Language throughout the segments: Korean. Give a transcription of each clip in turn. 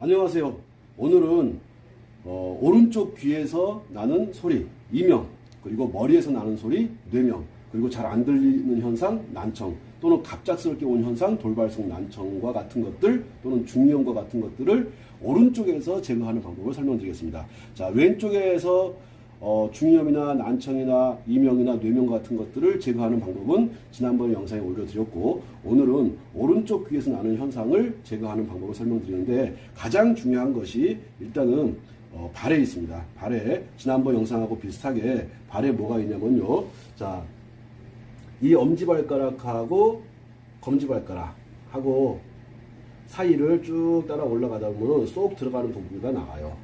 안녕하세요. 오늘은 오른쪽 귀에서 나는 소리, 이명, 그리고 머리에서 나는 소리, 뇌명, 그리고 잘 안 들리는 현상, 난청, 또는 갑작스럽게 온 현상, 돌발성 난청과 같은 것들, 또는 중이염과 같은 것들을 오른쪽에서 제거하는 방법을 설명드리겠습니다. 자, 왼쪽에서 중이염이나 난청이나 이명이나 뇌명 같은 것들을 제거하는 방법은 지난번 영상에 올려드렸고, 오늘은 오른쪽 귀에서 나는 현상을 제거하는 방법을 설명드리는데, 가장 중요한 것이 일단은 발에 있습니다. 발에 지난번 영상하고 비슷하게 발에 뭐가 있냐면요. 자, 이 엄지발가락하고 검지발가락하고 사이를 쭉 따라 올라가다 보면 쏙 들어가는 부분이 나와요.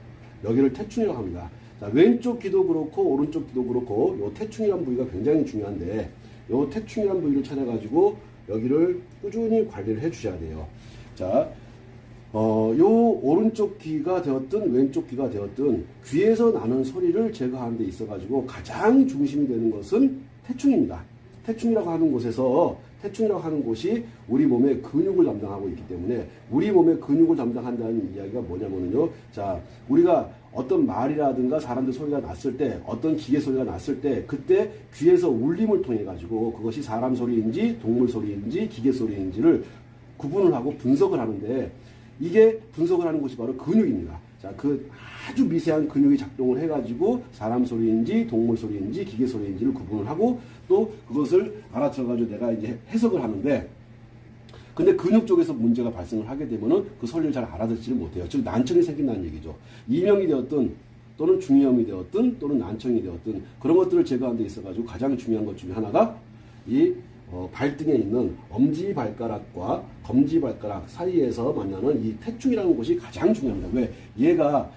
여기를 태충이라고 합니다. 자, 왼쪽 귀도 그렇고 오른쪽 귀도 그렇고 요 태충이란 부위가 굉장히 중요한데, 요 태충이란 부위를 찾아가지고 여기를 꾸준히 관리를 해 주셔야 돼요. 자, 요 오른쪽 귀가 되었든 왼쪽 귀가 되었든 귀에서 나는 소리를 제거하는 데 있어가지고 가장 중심이 되는 것은 태충입니다. 태충이라고 하는 곳에서, 태충이라고 하는 곳이 우리 몸의 근육을 담당하고 있기 때문에, 우리 몸의 근육을 담당한다는 이야기가 뭐냐면요. 자, 우리가 어떤 말이라든가 사람들 소리가 났을 때, 어떤 기계 소리가 났을 때, 그때 귀에서 울림을 통해 가지고 그것이 사람 소리인지 동물 소리인지 기계 소리인지를 구분을 하고 분석을 하는데, 이게 분석을 하는 곳이 바로 근육입니다. 자, 그 아주 미세한 근육이 작동을 해가지고 사람 소리인지 동물 소리인지 기계 소리인지를 구분을 하고, 또 그것을 알아들어가지고 내가 이제 해석을 하는데, 근데 근육 쪽에서 문제가 발생을 하게 되면은 그 소리를 잘 알아듣지를 못해요. 즉 난청이 생긴다는 얘기죠. 이명이 되었든 또는 중이염이 되었든 또는 난청이 되었든 그런 것들을 제거하는 데 있어가지고 가장 중요한 것 중에 하나가 이 발등에 있는 엄지발가락과 검지발가락 사이에서 만나는 이 태충이라는 곳이 가장 중요합니다. 왜? 얘가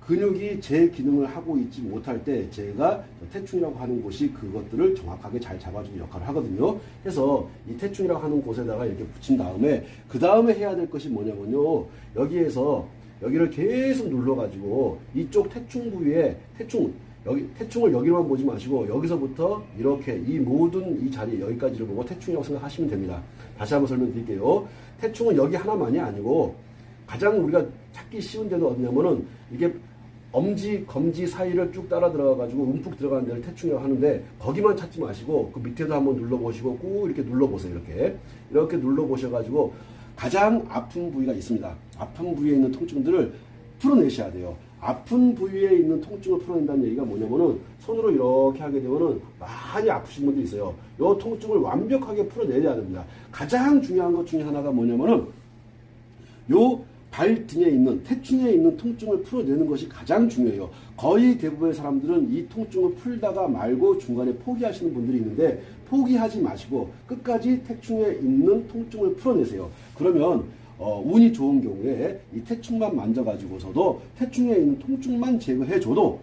근육이 제 기능을 하고 있지 못할 때 제가 태충이라고 하는 곳이 그것들을 정확하게 잘 잡아주는 역할을 하거든요. 해서 이 태충이라고 하는 곳에다가 이렇게 붙인 다음에 그 다음에 해야 될 것이 뭐냐면요. 여기에서 여기를 계속 눌러가지고 이쪽 태충 부위에 태충을 여기로만 보지 마시고 여기서부터 이렇게 이 모든 이 자리 여기까지를 보고 태충이라고 생각하시면 됩니다. 다시 한번 설명드릴게요. 태충은 여기 하나만이 아니고 가장 우리가 찾기 쉬운 데는 어디냐면은 이게 엄지, 검지 사이를 쭉 따라 들어가가지고 움푹 들어가는 데를 태충이라고 하는데, 거기만 찾지 마시고 그 밑에도 한번 눌러보시고 꾹 이렇게 눌러보세요. 이렇게 눌러보셔가지고 가장 아픈 부위가 있습니다. 아픈 부위에 있는 통증들을 풀어내셔야 돼요. 아픈 부위에 있는 통증을 풀어낸다는 얘기가 뭐냐면은 손으로 이렇게 하게 되면은 많이 아프신 분들이 있어요. 이 통증을 완벽하게 풀어내야 됩니다. 가장 중요한 것 중에 하나가 뭐냐면은 요 발등에 있는 태충에 있는 통증을 풀어내는 것이 가장 중요해요. 거의 대부분의 사람들은 이 통증을 풀다가 말고 중간에 포기하시는 분들이 있는데, 포기하지 마시고 끝까지 태충에 있는 통증을 풀어내세요. 그러면 운이 좋은 경우에 이 태충만 만져가지고서도 태충에 있는 통증만 제거해줘도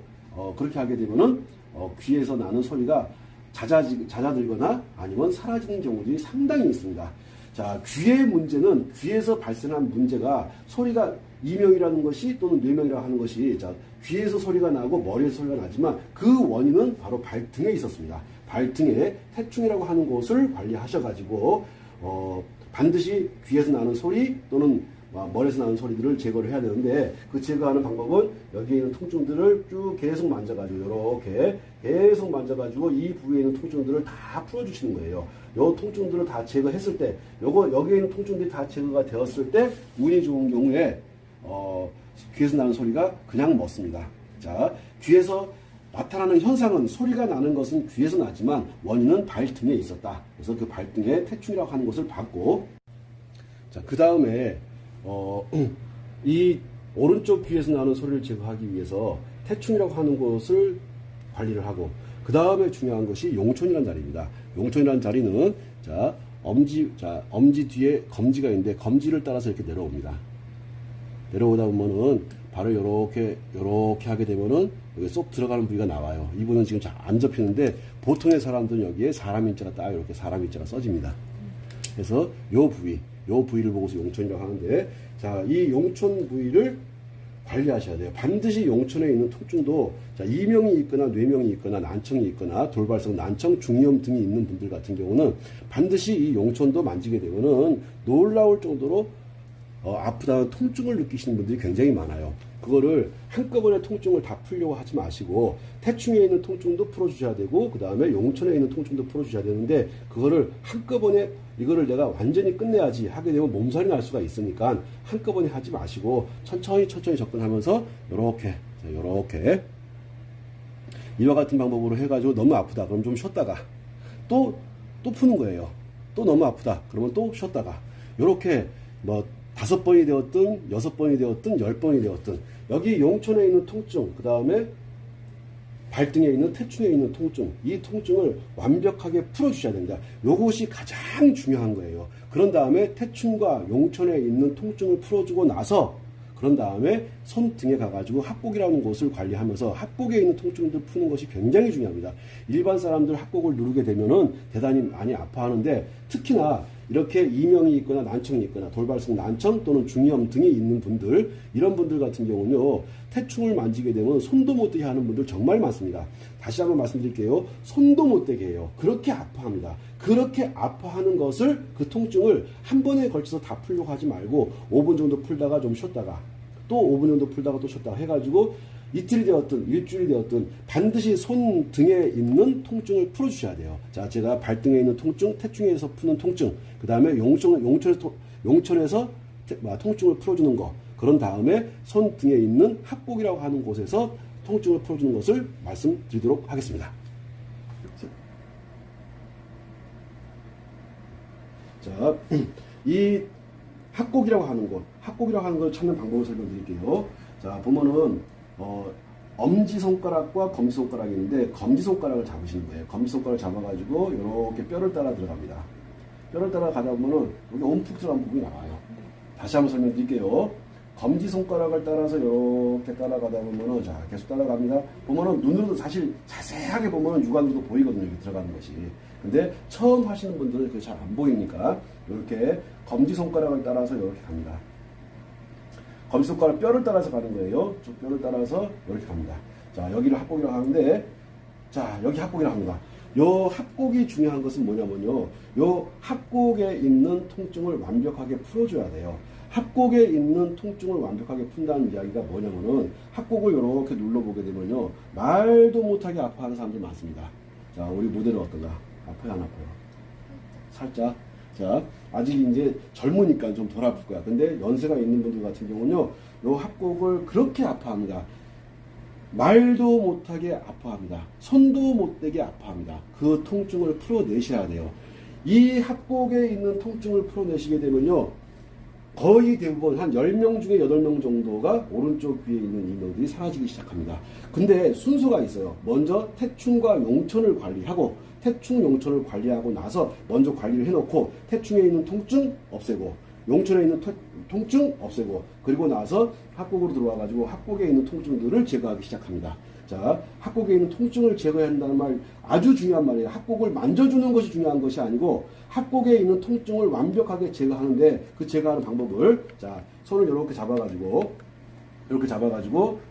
그렇게 하게 되면은 귀에서 나는 소리가 잦아들거나 아니면 사라지는 경우들이 상당히 있습니다. 자, 귀의 문제는, 귀에서 발생한 문제가 소리가 이명이라는 것이 또는 뇌명이라고 하는 것이, 자, 귀에서 소리가 나고 머리에서 소리가 나지만 그 원인은 바로 발등에 있었습니다. 발등에 태충이라고 하는 곳을 관리하셔가지고 반드시 귀에서 나는 소리 또는 머리에서 나는 소리들을 제거를 해야 되는데, 그 제거하는 방법은 여기에 있는 통증들을 쭉 계속 만져가지고 이렇게 계속 만져가지고 이 부위에 있는 통증들을 다 풀어주시는 거예요. 요 통증들을 다 제거했을 때, 여기에 있는 통증들이 다 제거가 되었을 때 운이 좋은 경우에 귀에서 나는 소리가 그냥 멎습니다. 자, 귀에서 나타나는 현상은, 소리가 나는 것은 귀에서 나지만 원인은 발등에 있었다. 그래서 그 발등에 태충이라고 하는 것을 봤고, 자, 그 다음에 이 오른쪽 귀에서 나는 소리를 제거하기 위해서 태충이라고 하는 곳을 관리를 하고, 그 다음에 중요한 것이 용촌이라는 자리입니다. 용촌이라는 자리는, 자, 엄지 뒤에 검지가 있는데 검지를 따라서 이렇게 내려옵니다. 내려오다 보면은 바로 요렇게 하게 되면은 여기 쏙 들어가는 부위가 나와요. 이분은 지금 잘 안 접히는데, 보통의 사람들은 여기에 사람 인자가 딱 이렇게 사람 인자가 써집니다. 그래서 요 부위를 보고서 용촌이라고 하는데, 자, 이 용촌 부위를 관리하셔야 돼요. 반드시 용촌에 있는 통증도, 자, 이명이 있거나 뇌명이 있거나 난청이 있거나 돌발성 난청, 중이염 등이 있는 분들 같은 경우는 반드시 이 용촌도 만지게 되면은 놀라울 정도로 아프다는 통증을 느끼시는 분들이 굉장히 많아요. 그거를 한꺼번에 통증을 다 풀려고 하지 마시고 태충에 있는 통증도 풀어주셔야 되고 그 다음에 용천에 있는 통증도 풀어주셔야 되는데 그거를 한꺼번에 이거를 내가 완전히 끝내야지 하게 되면 몸살이 날 수가 있으니까 한꺼번에 하지 마시고 천천히 접근하면서 요렇게 이와 같은 방법으로 해가지고 너무 아프다 그럼 좀 쉬었다가 또 푸는 거예요. 또 너무 아프다 그러면 또 쉬었다가 요렇게 뭐 5번이 되었든 6번이 되었든 10번이 되었든 여기 용천에 있는 통증 그 다음에 발등에 있는 태충에 있는 통증 이 통증을 완벽하게 풀어주셔야 됩니다. 요것이 가장 중요한 거예요. 그런 다음에 태충과 용천에 있는 통증을 풀어주고 나서 그런 다음에 손등에 가가지고 합곡이라는 곳을 관리하면서 합곡에 있는 통증들 푸는 것이 굉장히 중요합니다. 일반 사람들 합곡을 누르게 되면은 대단히 많이 아파하는데 특히나 이렇게 이명이 있거나 난청이 있거나 돌발성 난청 또는 중이염 등이 있는 분들 이런 분들 같은 경우는요 태충을 만지게 되면 손도 못 대게 하는 분들 정말 많습니다. 다시 한번 말씀드릴게요. 손도 못 대게 해요. 그렇게 아파합니다. 그렇게 아파하는 것을 그 통증을 한 번에 걸쳐서 다 풀려고 하지 말고 5분 정도 풀다가 좀 쉬었다가 또 5분 정도 풀다가 또 쉬었다가 해가지고 이틀이 되었든 일주일이 되었든 반드시 손등에 있는 통증을 풀어주셔야 돼요. 자, 제가 발등에 있는 통증, 태충에서 푸는 통증, 그 다음에 용천에서 통증을 풀어주는 거, 그런 다음에 손등에 있는 합곡이라고 하는 곳에서 통증을 풀어주는 것을 말씀드리도록 하겠습니다. 자, 이 합곡이라고 하는 곳, 합곡이라고 하는 걸 찾는 방법을 설명드릴게요. 자, 보면은 엄지손가락과 검지손가락이 있는데 검지손가락을 잡으시는 거예요. 검지손가락을 잡아가지고 이렇게 뼈를 따라 들어갑니다. 뼈를 따라 가다 보면은 여기 움푹 들어간 부분이 나와요. 다시 한번 설명드릴게요. 검지손가락을 따라서 이렇게 따라가다 보면은 자 계속 따라갑니다. 보면은 눈으로도 사실 자세하게 보면은 육안으로도 보이거든요. 여기 들어가는 것이. 근데 처음 하시는 분들은 그게 잘 안 보이니까 이렇게 검지손가락을 따라서 이렇게 갑니다. 검지손가락 뼈를 따라서 가는 거예요. 저 뼈를 따라서 이렇게 갑니다. 자, 여기를 합곡이라고 하는데, 자, 여기 합곡이라고 합니다. 요 합곡이 중요한 것은 뭐냐면요. 요 합곡에 있는 통증을 완벽하게 풀어줘야 돼요. 합곡에 있는 통증을 완벽하게 푼다는 이야기가 뭐냐면은 합곡을 이렇게 눌러보게 되면요. 말도 못하게 아파하는 사람들 많습니다. 자, 우리 모델은 어떤가? 아파요, 안 아파요? 살짝. 자, 아직 이제 젊으니까 좀 덜 아플 거야. 근데 연세가 있는 분들 같은 경우는요, 요 합곡을 그렇게 아파합니다. 말도 못하게 아파합니다. 손도 못 대게 아파합니다. 그 통증을 풀어내셔야 돼요. 이 합곡에 있는 통증을 풀어내시게 되면요, 거의 대부분 한 10명 중에 8명 정도가 오른쪽 귀에 있는 이명들이 사라지기 시작합니다. 근데 순서가 있어요. 먼저 태충과 용천을 관리하고 태충, 용천을 관리하고 나서 먼저 관리를 해놓고 태충에 있는 통증 없애고 용천에 있는 통증 없애고 그리고 나서 합곡으로 들어와가지고 합곡에 있는 통증들을 제거하기 시작합니다. 자, 합곡에 있는 통증을 제거해야 한다는 말 아주 중요한 말이에요. 합곡을 만져주는 것이 중요한 것이 아니고 합곡에 있는 통증을 완벽하게 제거하는데 그 제거하는 방법을 자 손을 이렇게 잡아가지고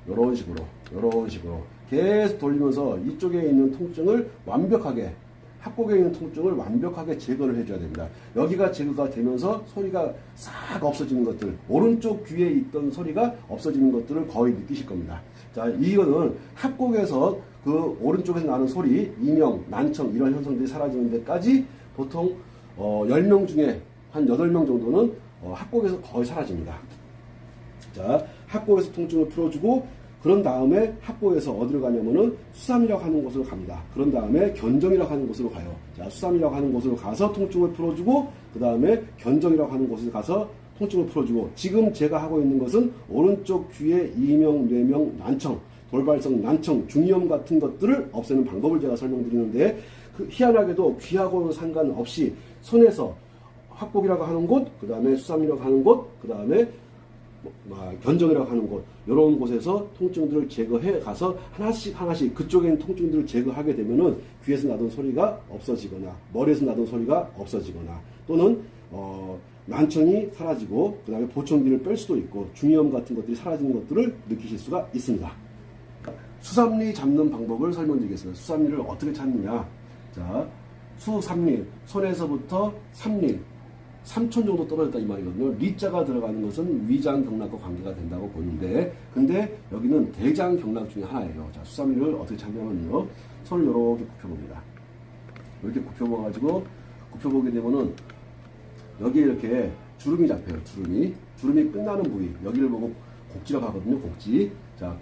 이런 식으로 계속 돌리면서 이쪽에 있는 통증을 완벽하게 합곡에 있는 통증을 완벽하게 제거를 해줘야 됩니다. 여기가 제거가 되면서 소리가 싹 없어지는 것들, 오른쪽 귀에 있던 소리가 없어지는 것들을 거의 느끼실 겁니다. 자, 이거는 합곡에서 그 오른쪽에서 나는 소리, 이명, 난청 이런 현상들이 사라지는 데까지 보통 10명 중에 한 8명 정도는 합곡에서 거의 사라집니다. 자, 합곡에서 통증을 풀어주고 그런 다음에 합곡에서 어디로 가냐면은 수삼이라고 하는 곳으로 갑니다. 그런 다음에 견정이라고 하는 곳으로 가요. 자, 수삼이라고 하는 곳으로 가서 통증을 풀어주고 그 다음에 견정이라고 하는 곳에 가서 통증을 풀어주고 지금 제가 하고 있는 것은 오른쪽 귀에 이명, 뇌명, 난청, 돌발성 난청, 중이염 같은 것들을 없애는 방법을 제가 설명드리는데 그 희한하게도 귀하고는 상관없이 손에서 합곡이라고 하는 곳, 그 다음에 수삼이라고 하는 곳, 그 다음에 견정이라고 하는 곳 이런 곳에서 통증들을 제거해 가서 하나씩 그쪽에 있는 통증들을 제거하게 되면은 귀에서 나던 소리가 없어지거나 머리에서 나던 소리가 없어지거나 또는 난청이 사라지고 그 다음에 보청기를 뺄 수도 있고 중이염 같은 것들이 사라지는 것들을 느끼실 수가 있습니다. 수삼리 잡는 방법을 설명드리겠습니다. 수삼리를 어떻게 찾느냐. 자, 수삼리 손에서부터 삼리 3천 정도 떨어졌다 이 말이거든요. 리자가 들어가는 것은 위장 경락과 관계가 된다고 보는데, 근데 여기는 대장 경락 중에 하나예요. 자, 수삼리를 어떻게 찾냐면요, 손을 이렇게 굽혀봅니다. 이렇게 굽혀봐가지고 굽혀보게 되면은 여기에 이렇게 주름이 잡혀요. 주름이 끝나는 부위, 여기를 보고 곡지라고 하거든요. 곡지. 자,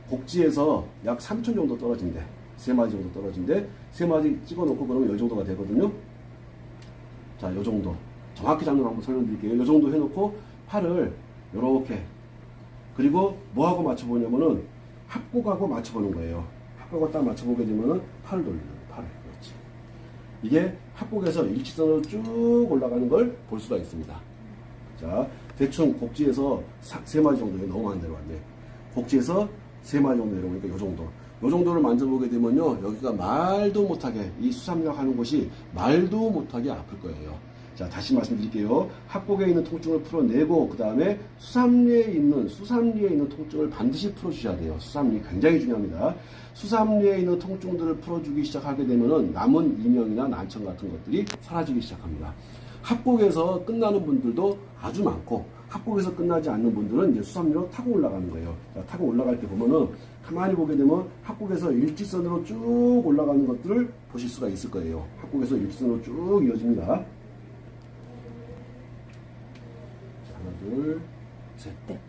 곡지에서 약 3천 정도 떨어진대. 3마디 정도 떨어진대. 3마디 찍어놓고 그러면 이 정도가 되거든요. 자, 이 정도. 정확히 잡는 방법 설명드릴게요. 이 정도 해놓고 팔을 요렇게, 그리고 뭐하고 맞춰보냐면은 합곡하고 맞춰보는 거예요. 합곡하고 딱 맞춰보게 되면은 팔을 돌리는 거예요. 팔을. 그렇지. 이게 합곡에서 일직선으로 쭉 올라가는 걸 볼 수가 있습니다. 자, 대충 곡지에서 3마디 정도, 너무 많이 내려왔네. 곡지에서 3마디 정도 내려오니까 이 정도. 이 정도를 만져보게 되면요, 여기가 말도 못하게, 이 수삼리가 하는 곳이 말도 못하게 아플 거예요. 자, 다시 말씀드릴게요. 합곡에 있는 통증을 풀어내고, 그 다음에 수삼리에 있는 통증을 반드시 풀어주셔야 돼요. 수삼리 굉장히 중요합니다. 수삼리에 있는 통증들을 풀어주기 시작하게 되면은 남은 이명이나 난청 같은 것들이 사라지기 시작합니다. 합곡에서 끝나는 분들도 아주 많고, 합곡에서 끝나지 않는 분들은 이제 수삼리로 타고 올라가는 거예요. 자, 타고 올라갈 때 보면은 가만히 보게 되면 합곡에서 일직선으로 쭉 올라가는 것들을 보실 수가 있을 거예요. 합곡에서 일직선으로 쭉 이어집니다. 하나, 둘, 셋. 네.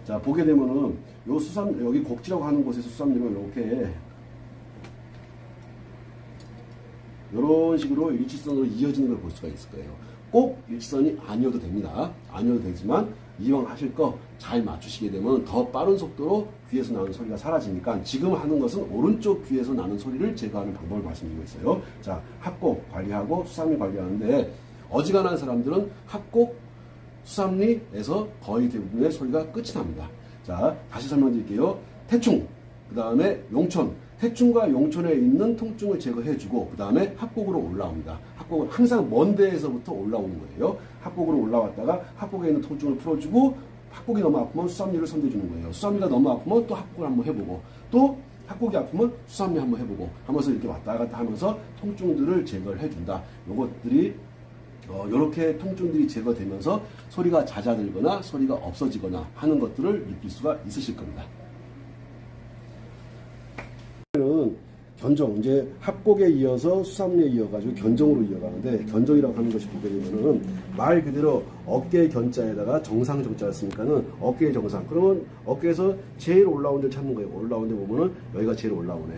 자, 보게 되면은 여기 곡지라고 하는 곳에서 수삼리로 이렇게 이런 식으로 일직선으로 이어지는 걸 볼 수가 있을 거예요. 꼭 일직선이 아니어도 됩니다. 아니어도 되지만 이왕 하실 거 잘 맞추시게 되면 더 빠른 속도로 귀에서 나는 소리가 사라지니까 지금 하는 것은 오른쪽 귀에서 나는 소리를 제거하는 방법을 말씀드리고 있어요. 자, 합곡 관리하고 수삼리 관리하는데 어지간한 사람들은 합곡, 수삼리에서 거의 대부분의 소리가 끝이 납니다. 자, 다시 설명드릴게요. 태충, 그 다음에 용천. 태충과 용천에 있는 통증을 제거해주고 그 다음에 합곡으로 올라옵니다. 합곡은 항상 먼 데에서부터 올라오는 거예요. 합곡으로 올라왔다가 합곡에 있는 통증을 풀어주고, 합곡이 너무 아프면 수삼리를 선대주는 거예요. 수삼리가 너무 아프면 또 합곡을 한번 해보고, 또 합곡이 아프면 수삼리 한번 해보고 하면서 이렇게 왔다 갔다 하면서 통증들을 제거를 해준다. 요것들이 이렇게 통증들이 제거되면서 소리가 잦아들거나 소리가 없어지거나 하는 것들을 느낄 수가 있으실 겁니다. 견정, 이제 합곡에 이어서 수삼리에 이어가지고 견정으로 이어가는데, 견정이라고 하는 것이 보게 되면은 말 그대로 어깨 견자에다가 정상 정자였으니까는 어깨의 정상. 그러면 어깨에서 제일 올라온 데를 찾는 거예요. 올라온 데 보면은 여기가 제일 올라오네.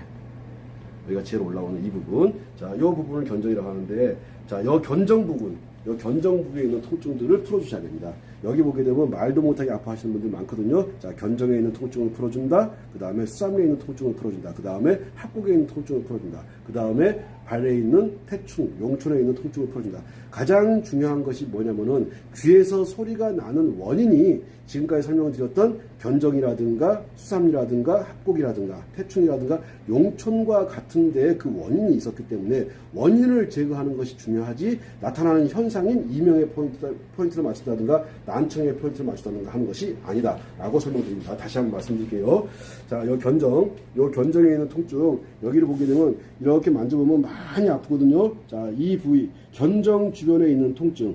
여기가 제일 올라오는 이 부분. 자, 이 부분을 견정이라고 하는데, 자, 요 견정 부분, 요 견정 부위에 있는 통증들을 풀어주셔야 됩니다. 여기 보게 되면 말도 못하게 아파하시는 분들이 많거든요. 자, 견정에 있는 통증을 풀어준다. 그 다음에 수삼리에 있는 통증을 풀어준다. 그 다음에 합곡에 있는 통증을 풀어준다. 그 다음에 발에 있는 태충, 용촌에 있는 통증을 풀어준다. 가장 중요한 것이 뭐냐면은 귀에서 소리가 나는 원인이 지금까지 설명드렸던 견정이라든가 수삼리라든가 합곡이라든가 태충이라든가 용촌과 같은 데에 그 원인이 있었기 때문에 원인을 제거하는 것이 중요하지, 나타나는 현상인 이명의 포인트를 맞춘다든가 난청의 포인트를 맞춘다든가 하는 것이 아니다 라고 설명드립니다. 다시 한번 말씀드릴게요. 자, 요 견정에 있는 통증, 여기를 보게 되면 이렇게 만져보면 많이 아프거든요. 자, 이 부위, 견정 주변에 있는 통증,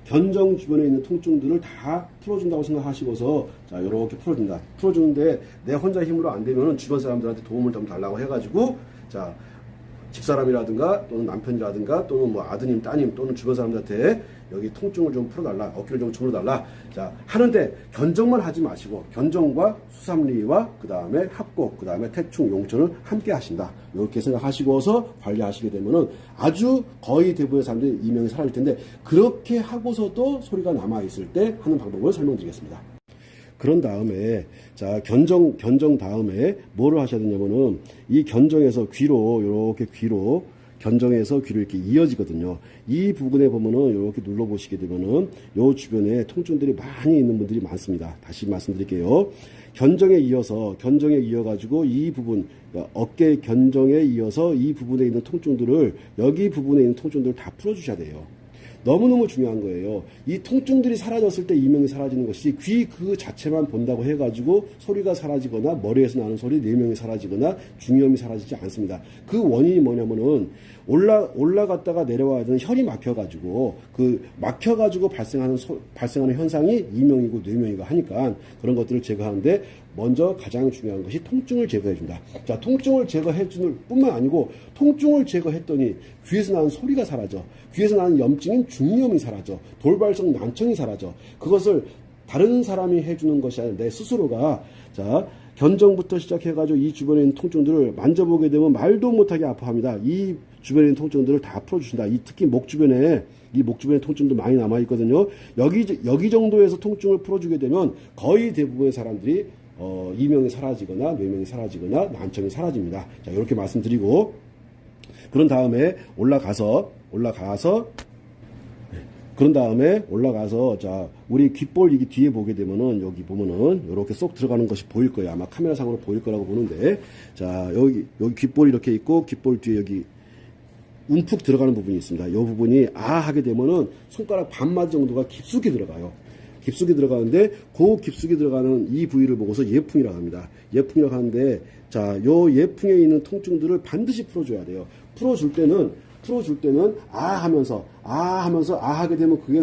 견정 주변에 있는 통증들을 다 풀어준다고 생각하시고서, 자, 요렇게 풀어준다. 풀어주는데 내 혼자 힘으로 안 되면 주변 사람들한테 도움을 좀 달라고 해가지고, 자, 집사람이라든가 또는 남편이라든가 또는 뭐 아드님, 따님 또는 주변 사람들한테 여기 통증을 좀 풀어달라, 어깨를 좀 주물어달라. 자, 하는데 견정만 하지 마시고 견정과 수삼리와 그 다음에 합곡, 그 다음에 태충, 용천을 함께 하신다. 이렇게 생각하시고서 관리하시게 되면은 아주 거의 대부분의 사람들이 이명이 사라질 텐데, 그렇게 하고서도 소리가 남아있을 때 하는 방법을 설명드리겠습니다. 그런 다음에, 자, 견정 다음에 뭐를 하셔야 되냐면은 이 견정에서 이렇게 견정에서 귀로 이렇게 이어지거든요. 이 부분에 보면은 이렇게 눌러보시게 되면은 요 주변에 통증들이 많이 있는 분들이 많습니다. 다시 말씀드릴게요. 견정에 이어가지고 이 부분, 어깨 견정에 이어서 이 부분에 있는 통증들을, 여기 부분에 있는 통증들을 다 풀어주셔야 돼요. 너무너무 중요한 거예요. 이 통증들이 사라졌을 때 이명이 사라지는 것이 귀 그 자체만 본다고 해가지고 소리가 사라지거나 머리에서 나는 소리, 내명이 사라지거나 중이염이 사라지지 않습니다. 그 원인이 뭐냐면은 올라갔다가 내려와야 되는 혈이 막혀가지고 발생하는 현상이 이명이고 뇌명이고 하니까 그런 것들을 제거하는데 먼저 가장 중요한 것이 통증을 제거해준다. 자, 통증을 제거해주는 뿐만 아니고 통증을 제거했더니 귀에서 나는 소리가 사라져. 귀에서 나는 염증인 중이염이 사라져. 돌발성 난청이 사라져. 그것을 다른 사람이 해주는 것이 아니라 내 스스로가 자 견정부터 시작해가지고 이 주변에 있는 통증들을 만져보게 되면 말도 못하게 아파합니다. 이 주변에 있는 통증들을 다 풀어주신다. 특히 목 주변에 통증도 많이 남아있거든요. 여기 정도에서 통증을 풀어주게 되면 거의 대부분의 사람들이 이명이 사라지거나 뇌명이 사라지거나 난청이 사라집니다. 자, 이렇게 말씀드리고 그런 다음에 올라가서 자 우리 귓볼 이게 뒤에 보게 되면은 여기 보면은 이렇게 쏙 들어가는 것이 보일 거예요. 아마 카메라상으로 보일 거라고 보는데 자 여기 귓볼이 이렇게 있고 귓볼 뒤에 여기 움푹 들어가는 부분이 있습니다. 이 부분이 하게 되면은 손가락 반마디 정도가 깊숙이 들어가요. 깊숙이 들어가는데 그 깊숙이 들어가는 이 부위를 보고서 예풍이라고 합니다. 예풍이라고 하는데 자, 요 예풍에 있는 통증들을 반드시 풀어줘야 돼요. 풀어줄 때는 하면서 하게 되면 그게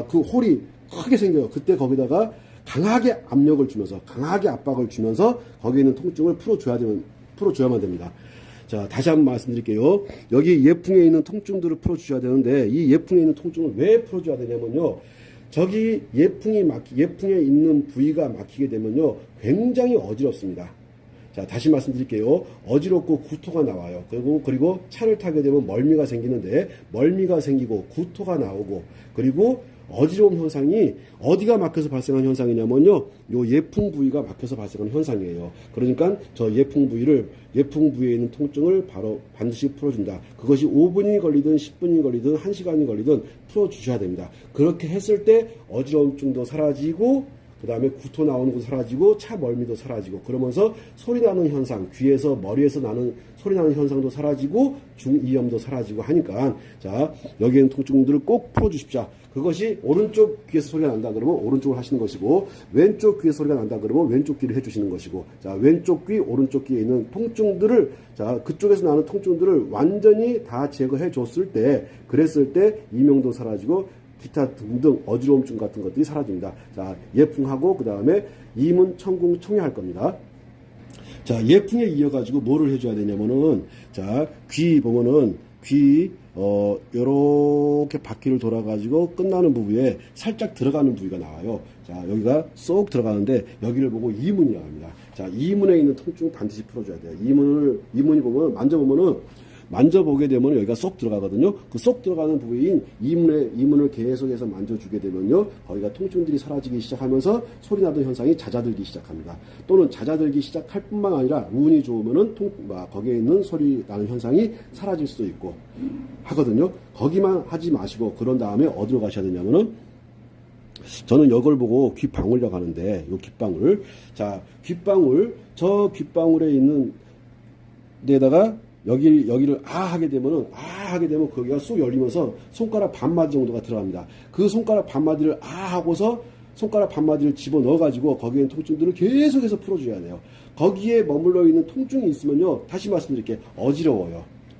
그 홀이 크게 생겨요. 그때 거기다가 강하게 압력을 주면서 강하게 압박을 주면서 거기에 있는 통증을 풀어줘야만 됩니다. 자, 다시 한번 말씀드릴게요. 여기 예풍에 있는 통증들을 풀어주셔야 되는데 이 예풍에 있는 통증을 왜 풀어줘야 되냐면요. 저기 예풍에 있는 부위가 막히게 되면요. 굉장히 어지럽습니다. 자, 다시 말씀드릴게요. 어지럽고 구토가 나와요. 그리고 차를 타게 되면 멀미가 생기는데 멀미가 생기고 구토가 나오고 그리고 어지러움 현상이 어디가 막혀서 발생한 현상이냐면요. 요 예풍 부위가 막혀서 발생한 현상이에요. 그러니까 저 예풍 부위에 있는 통증을 바로 반드시 풀어준다. 그것이 5분이 걸리든 10분이 걸리든 1시간이 걸리든 풀어주셔야 됩니다. 그렇게 했을 때 어지러움증도 사라지고 그 다음에 구토 나오는 것도 사라지고 차 멀미도 사라지고 그러면서 소리 나는 현상 귀에서 머리에서 나는 소리 나는 현상도 사라지고 중이염도 사라지고 하니까 자 여기에 있는 통증들을 꼭 풀어주십시오. 그것이 오른쪽 귀에서 소리가 난다 그러면 오른쪽을 하시는 것이고 왼쪽 귀에서 소리가 난다 그러면 왼쪽 귀를 해주시는 것이고 자 왼쪽 귀 오른쪽 귀에 있는 통증들을 자 그쪽에서 나는 통증들을 완전히 다 제거해 줬을 때 그랬을 때 이명도 사라지고 기타 등등 어지러움증 같은 것들이 사라집니다. 자, 예풍하고 그 다음에 이문, 청궁, 청해할 겁니다. 자, 예풍에 이어가지고 뭐를 해줘야 되냐면은 자, 귀 보면은 요렇게 바퀴를 돌아가지고 끝나는 부위에 살짝 들어가는 부위가 나와요. 자, 여기가 쏙 들어가는데 여기를 보고 이문이라고 합니다. 자, 이문에 있는 통증 반드시 풀어줘야 돼요. 이문이 보면 만져보게 되면 여기가 쏙 들어가거든요. 그 쏙 들어가는 부위인 이문을 계속해서 만져주게 되면요. 거기가 통증들이 사라지기 시작하면서 소리 나던 현상이 잦아들기 시작합니다. 또는 잦아들기 시작할 뿐만 아니라 운이 좋으면은 거기에 있는 소리 나는 현상이 사라질 수도 있고 하거든요. 거기만 하지 마시고 그런 다음에 어디로 가셔야 되냐면은 저는 이걸 보고 귓방울이라고 하는데 요 귓방울 자 저 귓방울에 있는 데다가 여기를 하게 되면 거기가 쑥 열리면서 손가락 반마디 정도가 들어갑니다. 그 손가락 반마디를 하고서 손가락 반마디를 집어 넣어가지고 거기에 있는 통증들을 계속해서 풀어줘야 돼요. 거기에 머물러 있는 통증이 있으면요. 다시 말씀드릴게요.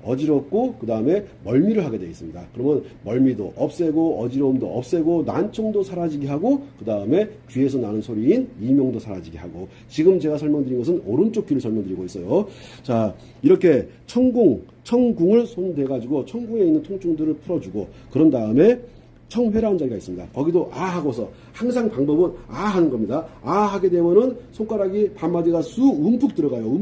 어지럽고 그 다음에 멀미를 하게 되어 있습니다. 그러면 멀미도 없애고 어지러움도 없애고 난청도 사라지게 하고 그 다음에 귀에서 나는 소리인 이명도 사라지게 하고 지금 제가 설명드린 것은 오른쪽 귀를 설명드리고 있어요. 자 이렇게 청궁을 손대가지고 청궁에 있는 통증들을 풀어주고 그런 다음에 청회라는 자리가 있습니다. 거기도 하고서 항상 방법은 하는 겁니다. 하게 되면은 손가락이 반마디가 움푹 들어가요.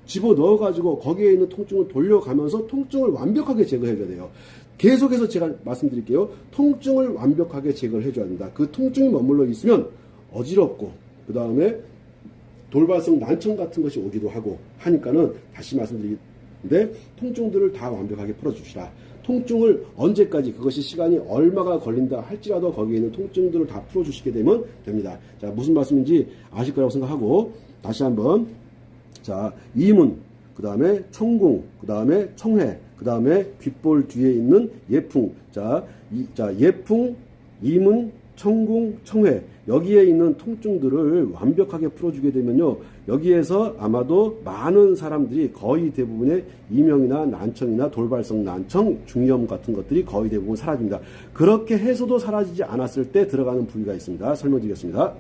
집어 넣어가지고 거기에 있는 통증을 돌려가면서 통증을 완벽하게 제거해줘야 돼요. 계속해서 제가 말씀드릴게요. 통증을 완벽하게 제거를 해줘야 된다. 그 통증이 머물러 있으면 어지럽고 그 다음에 돌발성 난청 같은 것이 오기도 하고 하니까는 다시 말씀드리는데 통증들을 다 완벽하게 풀어주시라. 통증을 언제까지 그것이 시간이 얼마가 걸린다 할지라도 거기에 있는 통증들을 다 풀어주시게 되면 됩니다. 자 무슨 말씀인지 아실 거라고 생각하고 다시 한번 자 이문 그 다음에 청궁 그 다음에 청회 그 다음에 귓볼 뒤에 있는 예풍. 예풍, 이문, 청궁, 청회. 여기에 있는 통증들을 완벽하게 풀어주게 되면요. 여기에서 아마도 많은 사람들이 거의 대부분의 이명이나 난청이나 돌발성 난청, 중이염 같은 것들이 거의 대부분 사라집니다. 그렇게 해서도 사라지지 않았을 때 들어가는 부위가 있습니다. 설명드리겠습니다.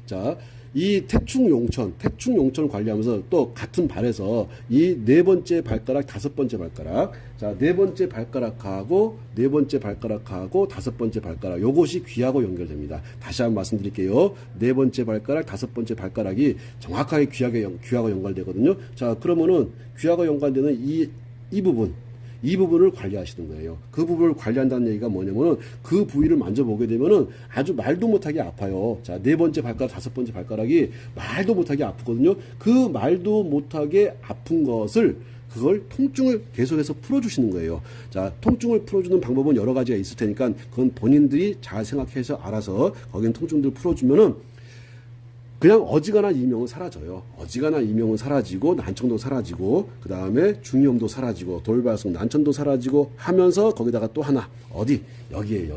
자, 이 태충용천을 관리하면서 또 같은 발에서 이 네 번째 발가락, 다섯 번째 발가락, 자, 네 번째 발가락하고 다섯 번째 발가락, 요것이 귀하고 연결됩니다. 다시 한번 말씀드릴게요. 네 번째 발가락, 다섯 번째 발가락이 정확하게 귀하고 연관되거든요. 자, 그러면은 귀하고 연관되는 이 부분을 관리하시는 거예요. 그 부분을 관리한다는 얘기가 뭐냐면은 그 부위를 만져보게 되면은 아주 말도 못하게 아파요. 자, 네 번째 발가락, 다섯 번째 발가락이 말도 못하게 아프거든요. 그 말도 못하게 아픈 그걸 통증을 계속해서 풀어주시는 거예요. 자, 통증을 풀어주는 방법은 여러 가지가 있을 테니까 그건 본인들이 잘 생각해서 알아서 거기는 통증들 풀어주면은 그냥 어지간한 이명은 사라져요. 어지간한 이명은 사라지고 난청도 사라지고 그 다음에 중이염도 사라지고 돌발성 난청도 사라지고 하면서 거기다가 또 하나 여기에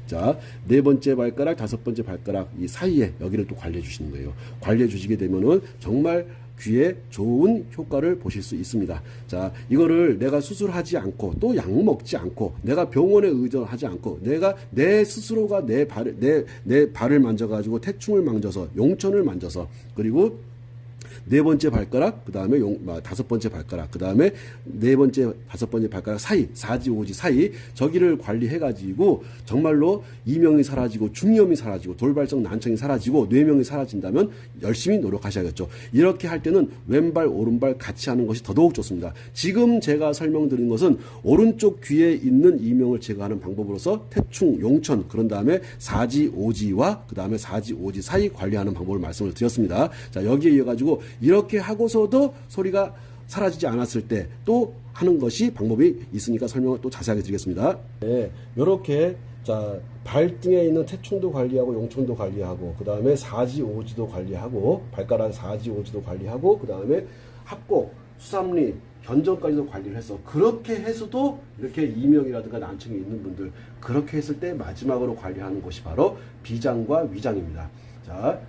자, 네 번째 발가락, 다섯 번째 발가락 이 사이에 여기를 또 관리해 주시는 거예요. 관리해 주시게 되면은 정말 귀에 좋은 효과를 보실 수 있습니다. 자, 이거를 내가 수술하지 않고 또 약 먹지 않고 내가 병원에 의존하지 않고 내가 내 스스로가 내 발을 만져가지고 태충을 만져서 용천을 만져서 그리고 네 번째 발가락, 그 다음에 다섯 번째 발가락, 그 다음에 네 번째, 다섯 번째 발가락 사이, 사지, 오지 사이, 저기를 관리해가지고 정말로 이명이 사라지고 중이염이 사라지고 돌발성 난청이 사라지고 뇌명이 사라진다면 열심히 노력하셔야겠죠. 이렇게 할 때는 왼발, 오른발 같이 하는 것이 더더욱 좋습니다. 지금 제가 설명드린 것은 오른쪽 귀에 있는 이명을 제거하는 방법으로서 태충, 용천, 그런 다음에 사지, 오지와 그 다음에 사지, 오지 사이 관리하는 방법을 말씀을 드렸습니다. 자, 여기에 이어가지고 이렇게 하고서도 소리가 사라지지 않았을 때 또 하는 것이 방법이 있으니까 설명을 또 자세하게 드리겠습니다. 네, 이렇게 자, 발등에 있는 태충도 관리하고 용천도 관리하고 그 다음에 사지, 오지도 관리하고 발가락 사지, 오지도 관리하고 그 다음에 합곡, 수삼리, 견정까지도 관리를 해서 그렇게 해서도 이렇게 이명이라든가 난청이 있는 분들 그렇게 했을 때 마지막으로 관리하는 것이 바로 비장과 위장입니다. 자,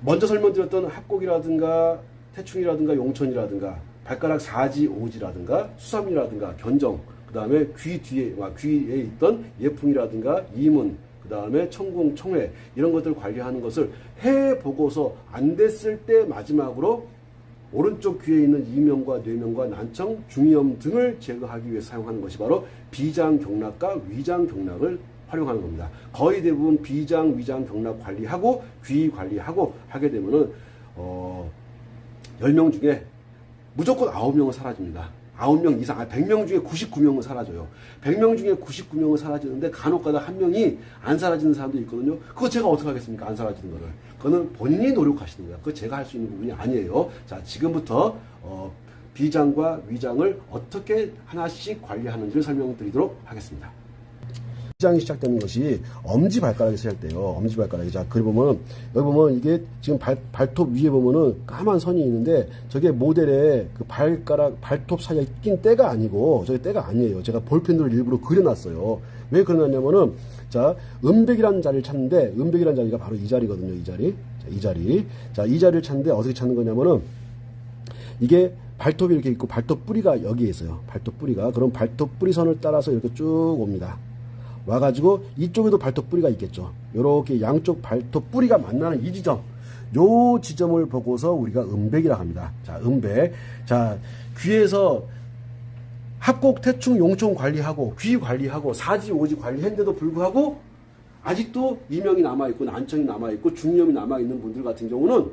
먼저 설명드렸던 합곡이라든가 태충이라든가 용천이라든가 발가락 사지, 오지라든가 수삼이라든가 견정, 그 다음에 귀에 있던 예풍이라든가 이문, 그 다음에 청궁, 청회 이런 것들 관리하는 것을 해보고서 안 됐을 때 마지막으로 오른쪽 귀에 있는 이명과 뇌명과 난청, 중이염 등을 제거하기 위해 사용하는 것이 바로 비장경락과 위장경락을 활용하는 겁니다. 거의 대부분 비장, 위장, 경락 관리하고 귀 관리하고 하게 되면은 10명 중에 무조건 9명은 사라집니다. 9명 이상, 100명 중에 99명은 사라져요. 100명 중에 99명은 사라지는데 간혹가다 한 명이 안 사라지는 사람도 있거든요. 그거 제가 어떻게 하겠습니까? 안 사라지는 거를. 그거는 본인이 노력하시는 거예요. 그거 제가 할 수 있는 부분이 아니에요. 자, 지금부터 비장과 위장을 어떻게 하나씩 관리하는지를 설명드리도록 하겠습니다. 비장이 시작되는 것이 엄지발가락에서 시작돼요. 엄지발가락이. 자, 그리 보면, 여기 보면 이게 지금 발톱 위에 보면은 까만 선이 있는데 저게 모델의 그 발톱 사이에 낀 때가 아니고 저게 때가 아니에요. 제가 볼펜으로 일부러 그려놨어요. 왜 그려놨냐면은 자, 음백이라는 자리를 찾는데 음백이라는 자리가 바로 이 자리거든요. 이 자리. 자, 이 자리. 자, 이 자리를 찾는데 어떻게 찾는 거냐면은 이게 발톱이 이렇게 있고 발톱 뿌리가 여기에 있어요. 발톱 뿌리가. 그럼 발톱 뿌리선을 따라서 이렇게 쭉 옵니다. 와가지고 이쪽에도 발톱 뿌리가 있겠죠. 이렇게 양쪽 발톱 뿌리가 만나는 이 지점, 요 지점을 보고서 우리가 음백이라고 합니다. 자, 음백. 자, 귀에서 합곡, 태충, 용천 관리하고 귀 관리하고 사지, 오지 관리했는데도 불구하고 아직도 이명이 남아있고 난청이 남아있고 중이염이 남아있는 분들 같은 경우는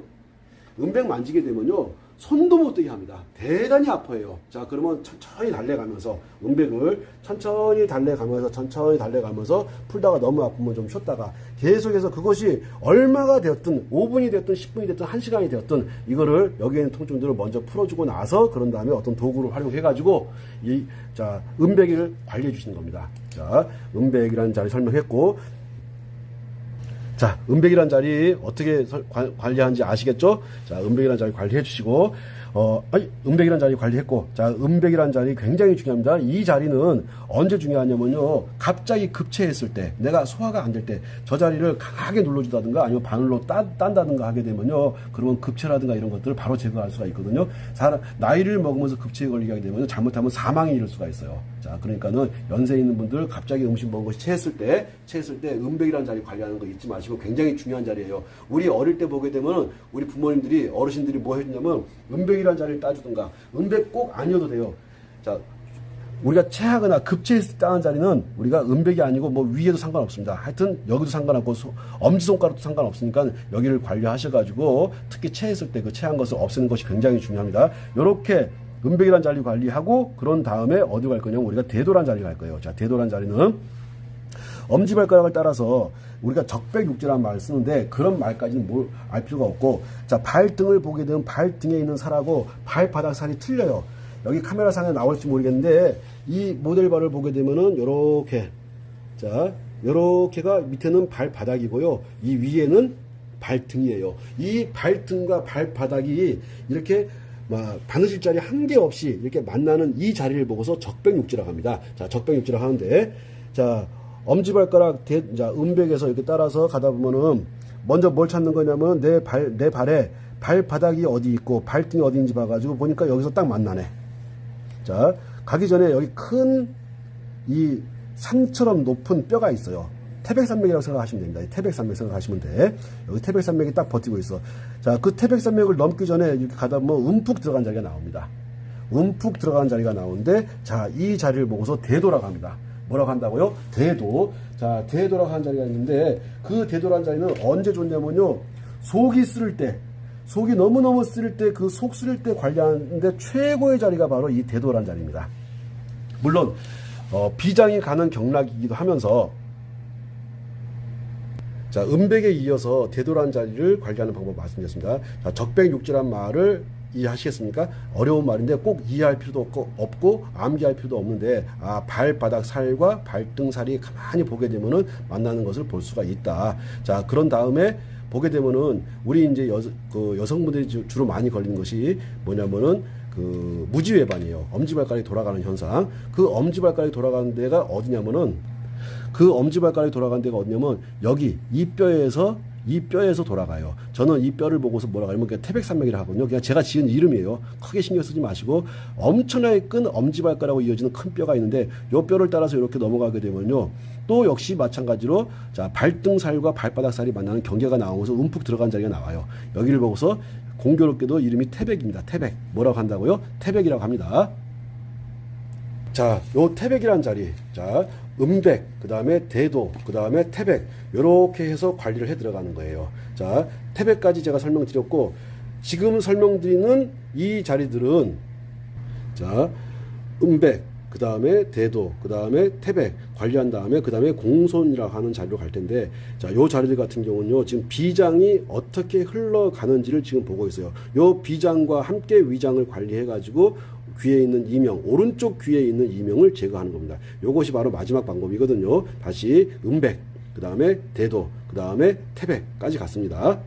음백 만지게 되면요 손도 못 대게 합니다. 대단히 아파요. 자, 그러면 천천히 달래가면서 음백을 천천히 달래가면서 풀다가 너무 아프면 좀 쉬었다가 계속해서 그것이 얼마가 되었든 5분이 됐든 10분이 됐든 1시간이 되었든 이거를 여기에 있는 통증들을 먼저 풀어주고 나서 그런 다음에 어떤 도구를 활용해가지고 자, 음백을 관리해 주시는 겁니다. 자, 음백이라는 자리 설명했고 자, 음백이라는 자리 어떻게 관리하는지 아시겠죠? 자, 음백이라는 자리 관리해 주시고 음백이라는 자리 관리했고, 자, 음백이라는 자리 굉장히 중요합니다. 이 자리는 언제 중요하냐면요, 갑자기 급체했을 때, 내가 소화가 안 될 때, 저 자리를 강하게 눌러주다든가 아니면 바늘로 딴다든가 하게 되면요, 그러면 급체라든가 이런 것들을 바로 제거할 수가 있거든요. 나이를 먹으면서 급체에 걸리게 하게 되면 잘못하면 사망에 이를 수가 있어요. 자, 그러니까는 연세 있는 분들 갑자기 음식 먹은 것이 체했을 때 음백이라는 자리 관리하는 거 잊지 마시고 굉장히 중요한 자리예요. 우리 어릴 때 보게 되면 우리 부모님들이, 어르신들이 뭐 해주냐면 음백이라는 자리를 따주든가, 음백 꼭 아니어도 돼요. 자, 우리가 체하거나 급체했을 때 따는 자리는 우리가 음백이 아니고 뭐 위에도 상관없습니다. 하여튼 여기도 상관없고 엄지손가락도 상관없으니까 여기를 관리하셔가지고 특히 체했을 때 그 체한 것을 없애는 것이 굉장히 중요합니다. 요렇게 음백이라는 자리 관리하고 그런 다음에 어디 갈 거냐면 우리가 대도란 자리 갈 거예요. 자, 대도란 자리는 엄지발가락을 따라서 우리가 적백육지라는 말을 쓰는데 그런 말까지는 뭘 알 필요가 없고, 자, 발등을 보게 되면 발등에 있는 살하고 발바닥 살이 틀려요. 여기 카메라상에 나올지 모르겠는데 이 모델발을 보게 되면은 요렇게, 자, 요렇게가 밑에는 발바닥이고요. 이 위에는 발등이에요. 이 발등과 발바닥이 이렇게 바느질 자리 한 개 없이 이렇게 만나는 이 자리를 보고서 적백육지라고 합니다. 자, 적백육지라고 하는데, 자, 엄지발가락 음백에서 이렇게 따라서 가다 보면은 먼저 뭘 찾는 거냐면 내 발에 발바닥이 어디 있고 발등이 어디인지 봐가지고 보니까 여기서 딱 만나네. 자, 가기 전에 여기 큰 이 산처럼 높은 뼈가 있어요. 태백산맥이라고 생각하시면 됩니다. 태백산맥 생각하시면 돼. 여기 태백산맥이 딱 버티고 있어. 자, 그 태백산맥을 넘기 전에 이렇게 가다 보면 움푹 들어간 자리가 나옵니다. 움푹 들어간 자리가 나오는데, 자, 이 자리를 보고서 대도라고 합니다. 뭐라고 한다고요? 대도. 자, 대도라고 하는 자리가 있는데 그 대도라는 자리는 언제 좋냐면요, 속이 쓰릴 때, 속이 너무너무 쓰릴 때, 그 속 쓰릴 때 관리하는데 최고의 자리가 바로 이 대도라는 자리입니다. 물론 비장이 가는 경락이기도 하면서, 자, 음백에 이어서 대도라는 자리를 관리하는 방법 말씀드렸습니다. 자, 적백육지란 말을 이해하시겠습니까? 어려운 말인데 꼭 이해할 필요도 없고 암기할 필요도 없는데, 발바닥 살과 발등 살이 가만히 보게 되면은 만나는 것을 볼 수가 있다. 자, 그런 다음에 보게 되면은 우리 이제 여성분들이 주로 많이 걸리는 것이 뭐냐면은 그 무지외반이에요. 엄지발가락이 돌아가는 현상. 그 엄지발가락이 돌아가는 데가 어디냐면은, 그 엄지발가락이 돌아가는 데가 어디냐면 여기 이 뼈에서 돌아가요. 저는 이 뼈를 보고서 뭐라고 하냐면 태백산맥이라고 하거든요. 그냥 제가 지은 이름이에요. 크게 신경 쓰지 마시고, 엄청나게 큰 엄지발가락으로 이어지는 큰 뼈가 있는데 이 뼈를 따라서 이렇게 넘어가게 되면요, 또 역시 마찬가지로, 자, 발등살과 발바닥살이 만나는 경계가 나오면서 움푹 들어간 자리가 나와요. 여기를 보고서 공교롭게도 이름이 태백입니다. 태백. 뭐라고 한다고요? 태백이라고 합니다. 자, 요 태백이라는 자리, 자, 음백, 그 다음에 대도, 그 다음에 태백, 요렇게 해서 관리를 해 들어가는 거예요. 자, 태백까지 제가 설명드렸고, 지금 설명드리는 이 자리들은, 자, 음백, 그 다음에 대도, 그 다음에 태백 관리한 다음에 그 다음에 공손이라고 하는 자리로 갈 텐데, 자, 요 자리들 같은 경우는요, 지금 비장이 어떻게 흘러가는지를 지금 보고 있어요. 요 비장과 함께 위장을 관리해 가지고 귀에 있는 이명, 오른쪽 귀에 있는 이명을 제거하는 겁니다. 요것이 바로 마지막 방법이거든요. 다시 음백, 그 다음에 대도, 그 다음에 태백까지 갔습니다.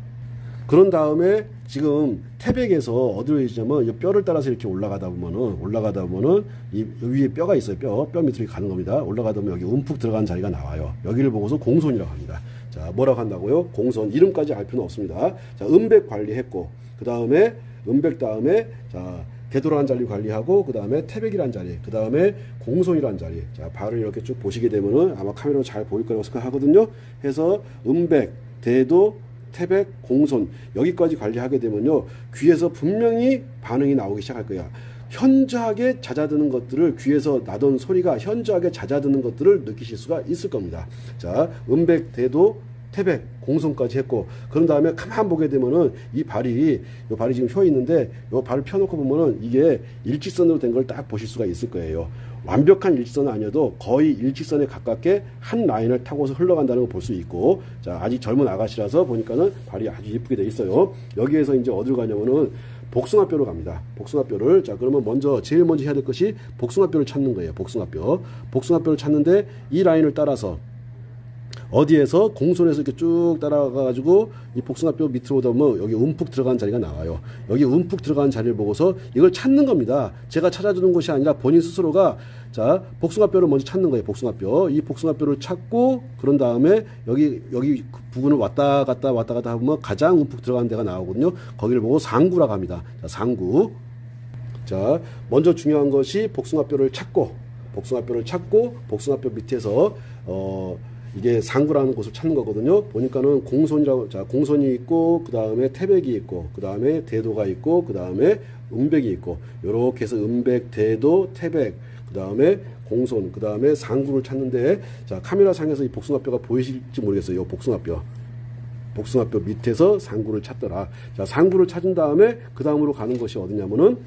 그런 다음에 지금 태백에서 어디로 해주냐면 이 뼈를 따라서 이렇게 올라가다 보면은 이 위에 뼈가 있어요. 뼈 밑으로 가는 겁니다. 올라가다 보면 여기 움푹 들어간 자리가 나와요. 여기를 보고서 공손이라고 합니다. 자, 뭐라고 한다고요? 공손. 이름까지 알 필요는 없습니다. 자, 음백 관리했고, 그 다음에 음백 다음에, 자, 대도라는 자리 관리하고, 그 다음에 태백이라는 자리, 그 다음에 공손이라는 자리. 자, 발을 이렇게 쭉 보시게 되면은 아마 카메라로 잘 보일 거라고 생각하거든요. 해서 음백, 대도, 태백, 공손, 여기까지 관리하게 되면요, 귀에서 분명히 반응이 나오기 시작할 거야. 현저하게 잦아드는 것들을, 귀에서 나던 소리가 현저하게 zad아드는 것들을 느끼실 수가 있을 겁니다. 자, 음백, 대도, 태백, 공손까지 했고, 그런 다음에 가만 보게 되면은 이 발이 지금 혀 있는데, 이 발을 펴놓고 보면은 이게 일직선으로 된 걸 딱 보실 수가 있을 거예요. 완벽한 일직선은 아니어도 거의 일직선에 가깝게 한 라인을 타고서 흘러간다는 걸 볼 수 있고, 자, 아직 젊은 아가씨라서 보니까는 발이 아주 예쁘게 돼 있어요. 여기에서 이제 어디로 가냐면은 복숭아뼈로 갑니다. 복숭아뼈를, 자, 그러면 제일 먼저 해야 될 것이 복숭아뼈를 찾는 거예요. 복숭아뼈를 찾는데 이 라인을 따라서 어디에서 공손에서 이렇게 쭉 따라가가지고 이 복숭아뼈 밑으로 오다 보면 여기 움푹 들어가는 자리가 나와요. 여기 움푹 들어가는 자리를 보고서 이걸 찾는 겁니다. 제가 찾아주는 것이 아니라 본인 스스로가 자 복숭아뼈를 먼저 찾는 거예요. 복숭아뼈. 이 복숭아뼈를 찾고 그런 다음에 여기 부분을 왔다 갔다 하면 가장 움푹 들어가는 데가 나오거든요. 거기를 보고 상구라고 합니다. 자, 상구. 자, 먼저 중요한 것이 복숭아뼈를 찾고 복숭아뼈 밑에서 이게 상구라는 곳을 찾는 거거든요. 보니까는 공손이라고, 자, 공손이 있고, 그 다음에 태백이 있고, 그 다음에 대도가 있고, 그 다음에 음백이 있고, 요렇게 해서 음백, 대도, 태백, 그 다음에 공손, 그 다음에 상구를 찾는데, 자, 카메라 상에서 이 복숭아뼈가 보이실지 모르겠어요. 요 복숭아뼈 밑에서 상구를 찾더라. 자, 상구를 찾은 다음에, 그 다음으로 가는 것이 어디냐면은,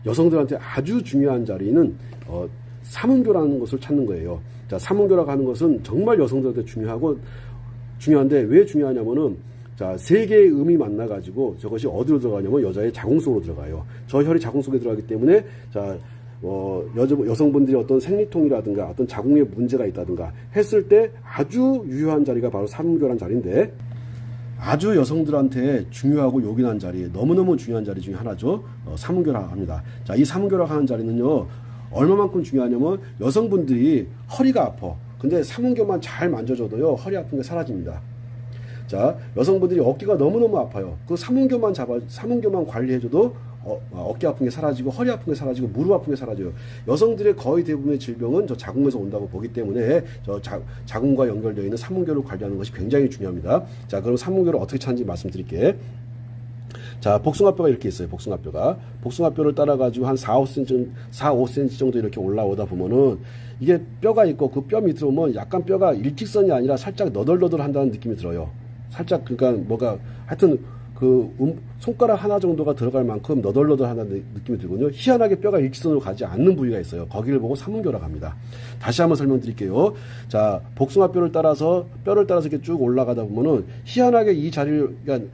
여성들한테 아주 중요한 자리는, 삼음교라는 것을 찾는 거예요. 자, 삼음교라고 하는 것은 정말 여성들한테 중요한데 왜 중요하냐면은 자, 세 개의 음이 만나가지고 저것이 어디로 들어가냐면 여자의 자궁 속으로 들어가요. 저 혈이 자궁 속에 들어가기 때문에 자, 여성분들이 어떤 생리통이라든가 어떤 자궁에 문제가 있다든가 했을 때 아주 유효한 자리가 바로 삼음교라는 자리인데 아주 여성들한테 중요하고 요긴한 자리, 너무너무 중요한 자리 중에 하나죠. 삼음교라고 합니다. 자, 이 삼음교라고 하는 자리는요. 얼마만큼 중요하냐면 여성분들이 허리가 아파. 근데 삼음교만 잘 만져줘도요 허리 아픈 게 사라집니다. 자, 여성분들이 어깨가 너무너무 아파요. 그 삼음교만 관리해줘도 어깨 아픈 게 사라지고 허리 아픈 게 사라지고 무릎 아픈 게 사라져요. 여성들의 거의 대부분의 질병은 저 자궁에서 온다고 보기 때문에 저 자궁과 연결되어 있는 삼음교를 관리하는 것이 굉장히 중요합니다. 자, 그럼 삼음교를 어떻게 찾는지 말씀드릴게요. 자, 복숭아뼈가 이렇게 있어요. 복숭아뼈를 따라가지고 한 4-5cm 정도 이렇게 올라오다 보면은 이게 뼈가 있고 그 뼈 밑으로 보면 약간 뼈가 일직선이 아니라 살짝 너덜너덜 한다는 느낌이 들어요. 살짝, 그러니까 뭐가 하여튼 손가락 하나 정도가 들어갈 만큼 너덜너덜 한다는 느낌이 들거든요. 희한하게 뼈가 일직선으로 가지 않는 부위가 있어요. 거기를 보고 삼음교라고 합니다. 다시 한번 설명드릴게요. 자, 복숭아뼈를 따라서 이렇게 쭉 올라가다 보면은 희한하게 이 자리를, 그러니까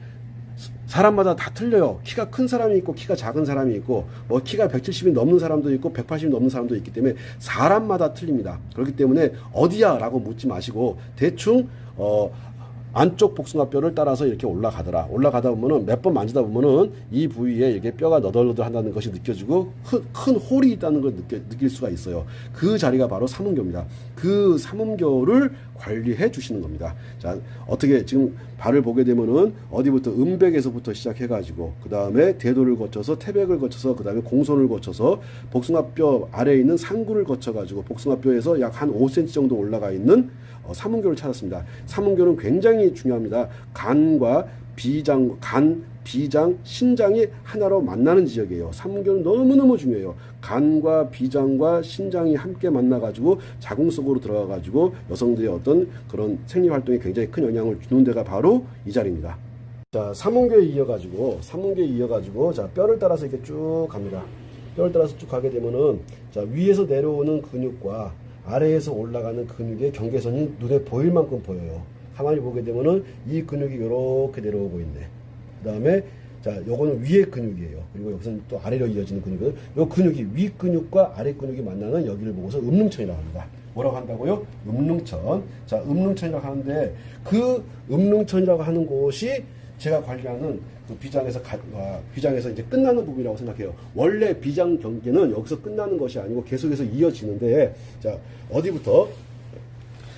사람마다 다 틀려요. 키가 큰 사람이 있고 키가 작은 사람이 있고 뭐 키가 170이 넘는 사람도 있고 180이 넘는 사람도 있기 때문에 사람마다 틀립니다. 그렇기 때문에 어디야 라고 묻지 마시고 대충 안쪽 복숭아뼈를 따라서 이렇게 올라가다 보면은 몇 번 만지다 보면은 이 부위에 이게 뼈가 너덜너덜 한다는 것이 느껴지고 큰 홀이 있다는 걸 느낄 수가 있어요. 그 자리가 바로 삼음교입니다. 그 삼음교를 관리해 주시는 겁니다. 자, 어떻게 지금 발을 보게 되면은 어디부터 음백에서부터 시작해가지고 그 다음에 대도를 거쳐서 태백을 거쳐서 그 다음에 공손을 거쳐서 복숭아뼈 아래에 있는 상구를 거쳐가지고 복숭아뼈에서 약 한 5cm 정도 올라가 있는 삼음교를 찾았습니다. 삼음교는 굉장히 중요합니다. 간, 비장, 신장이 하나로 만나는 지역이에요. 삼음교는 너무너무 중요해요. 간과 비장과 신장이 함께 만나가지고 자궁 속으로 들어가가지고 여성들의 어떤 그런 생리활동에 굉장히 큰 영향을 주는 데가 바로 이 자리입니다. 자, 삼음교에 이어가지고 자, 뼈를 따라서 이렇게 쭉 갑니다. 뼈를 따라서 쭉 가게 되면은 자, 위에서 내려오는 근육과 아래에서 올라가는 근육의 경계선이 눈에 보일 만큼 보여요. 가만히 보게 되면은 이 근육이 이렇게 내려오고 있네. 그 다음에 자, 요거는 위의 근육이에요. 그리고 여기서는 또 아래로 이어지는 근육은 요 근육이 위 근육과 아래 근육이 만나는 여기를 보고서 음릉천이라고 합니다. 뭐라고 한다고요? 음릉천. 자, 음릉천이라고 하는데 그 음릉천이라고 하는 곳이 제가 관리하는 그 비장에서 이제 끝나는 부분이라고 생각해요. 원래 비장 경계는 여기서 끝나는 것이 아니고 계속해서 이어지는데, 자, 어디부터?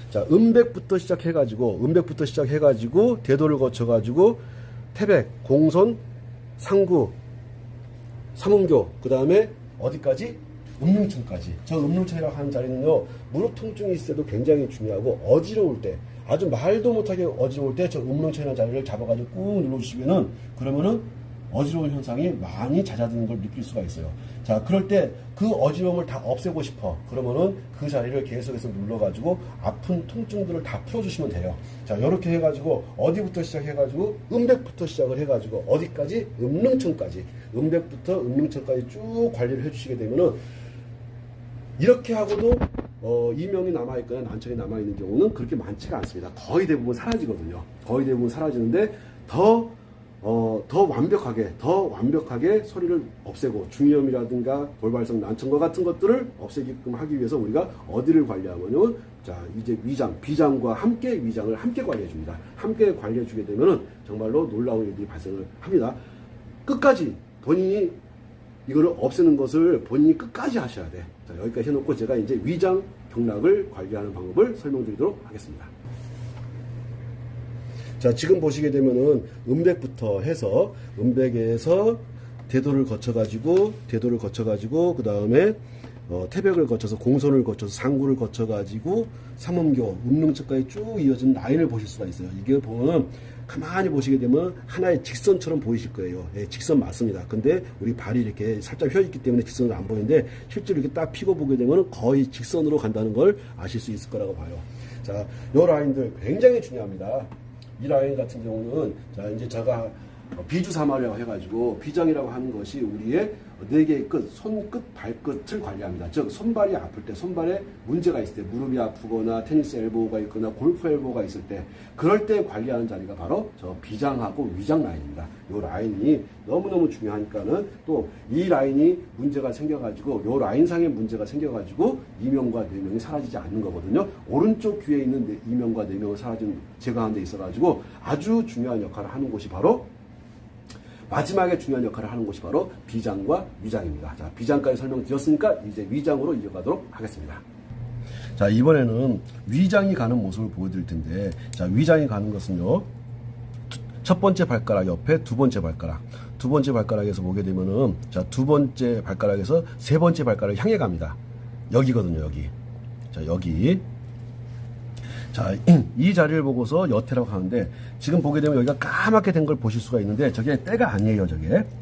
자, 음백부터 시작해가지고, 대도를 거쳐가지고, 태백, 공손, 상구, 삼음교, 그 다음에 어디까지? 음릉천까지. 저 음릉천이라고 하는 자리는요, 무릎 통증이 있을 때도 굉장히 중요하고, 어지러울 때, 아주 말도 못하게 어지러울 때 저 음릉천이라는 자리를 잡아가지고 꾹 눌러주시면은 그러면은 어지러운 현상이 많이 잦아드는 걸 느낄 수가 있어요. 자, 그럴 때 그 어지러움을 다 없애고 싶어. 그러면은 그 자리를 계속해서 눌러가지고 아픈 통증들을 다 풀어주시면 돼요. 자, 이렇게 해가지고 어디부터 시작해가지고 음백부터 시작을 해가지고 어디까지? 음릉천까지. 음백부터 음릉천까지 쭉 관리를 해주시게 되면은 이렇게 하고도 이명이 남아있거나 난청이 남아있는 경우는 그렇게 많지가 않습니다. 거의 대부분 사라지거든요. 거의 대부분 사라지는데 더 더 완벽하게 소리를 없애고 중이염이라든가 돌발성 난청과 같은 것들을 없애게끔 하기 위해서 우리가 어디를 관리하면은 자 이제 위장, 비장과 함께 위장을 함께 관리해 줍니다. 함께 관리해 주게 되면은 정말로 놀라운 일들이 발생을 합니다. 끝까지 본인이 이거를 없애는 것을 본인이 끝까지 하셔야 돼. 자 여기까지 해놓고 제가 이제 위장 경락을 관리하는 방법을 설명드리도록 하겠습니다. 자, 지금 보시게 되면은 음백부터 해서 음백에서 대도를 거쳐가지고 그 다음에 태백을 거쳐서 공손을 거쳐서 상구를 거쳐가지고 삼음교, 음릉측까지 쭉 이어진 라인을 보실 수가 있어요. 이게 보면 가만히 보시게 되면 하나의 직선처럼 보이실 거예요. 예, 직선 맞습니다. 근데 우리 발이 이렇게 살짝 휘어 있기 때문에 직선으로 안 보이는데 실제로 이렇게 딱 피고 보게 되면 거의 직선으로 간다는 걸 아실 수 있을 거라고 봐요. 자, 요 라인들 굉장히 중요합니다. 이 라인 같은 경우는 자 이제 제가 비주사마라고 해가지고 비장이라고 하는 것이 우리의 4개의 끝, 손끝, 발끝을 관리합니다. 즉 손발이 아플 때, 손발에 문제가 있을 때, 무릎이 아프거나 테니스 엘보가 있거나 골프 엘보가 있을 때 그럴 때 관리하는 자리가 바로 저 비장하고 위장 라인입니다. 이 라인이 너무너무 중요하니까는 또 이 라인이 문제가 생겨가지고 이 라인상에 문제가 생겨가지고 이명과 뇌명이 사라지지 않는 거거든요. 오른쪽 귀에 있는 이명과 뇌명을 제거하는 데 있어가지고 아주 중요한 역할을 하는 곳이 바로 마지막에 중요한 역할을 하는 곳이 바로 비장과 위장입니다. 자, 비장까지 설명드렸으니까 이제 위장으로 이어가도록 하겠습니다. 자, 이번에는 위장이 가는 모습을 보여드릴 텐데, 자, 위장이 가는 것은요, 첫 번째 발가락 옆에 두 번째 발가락에서 보게 되면은, 자, 두 번째 발가락에서 세 번째 발가락을 향해 갑니다. 여기거든요, 여기. 자, 여기. 자, 이 자리를 보고서 여태라고 하는데 지금 보게 되면 여기가 까맣게 된 걸 보실 수가 있는데 저게 때가 아니에요.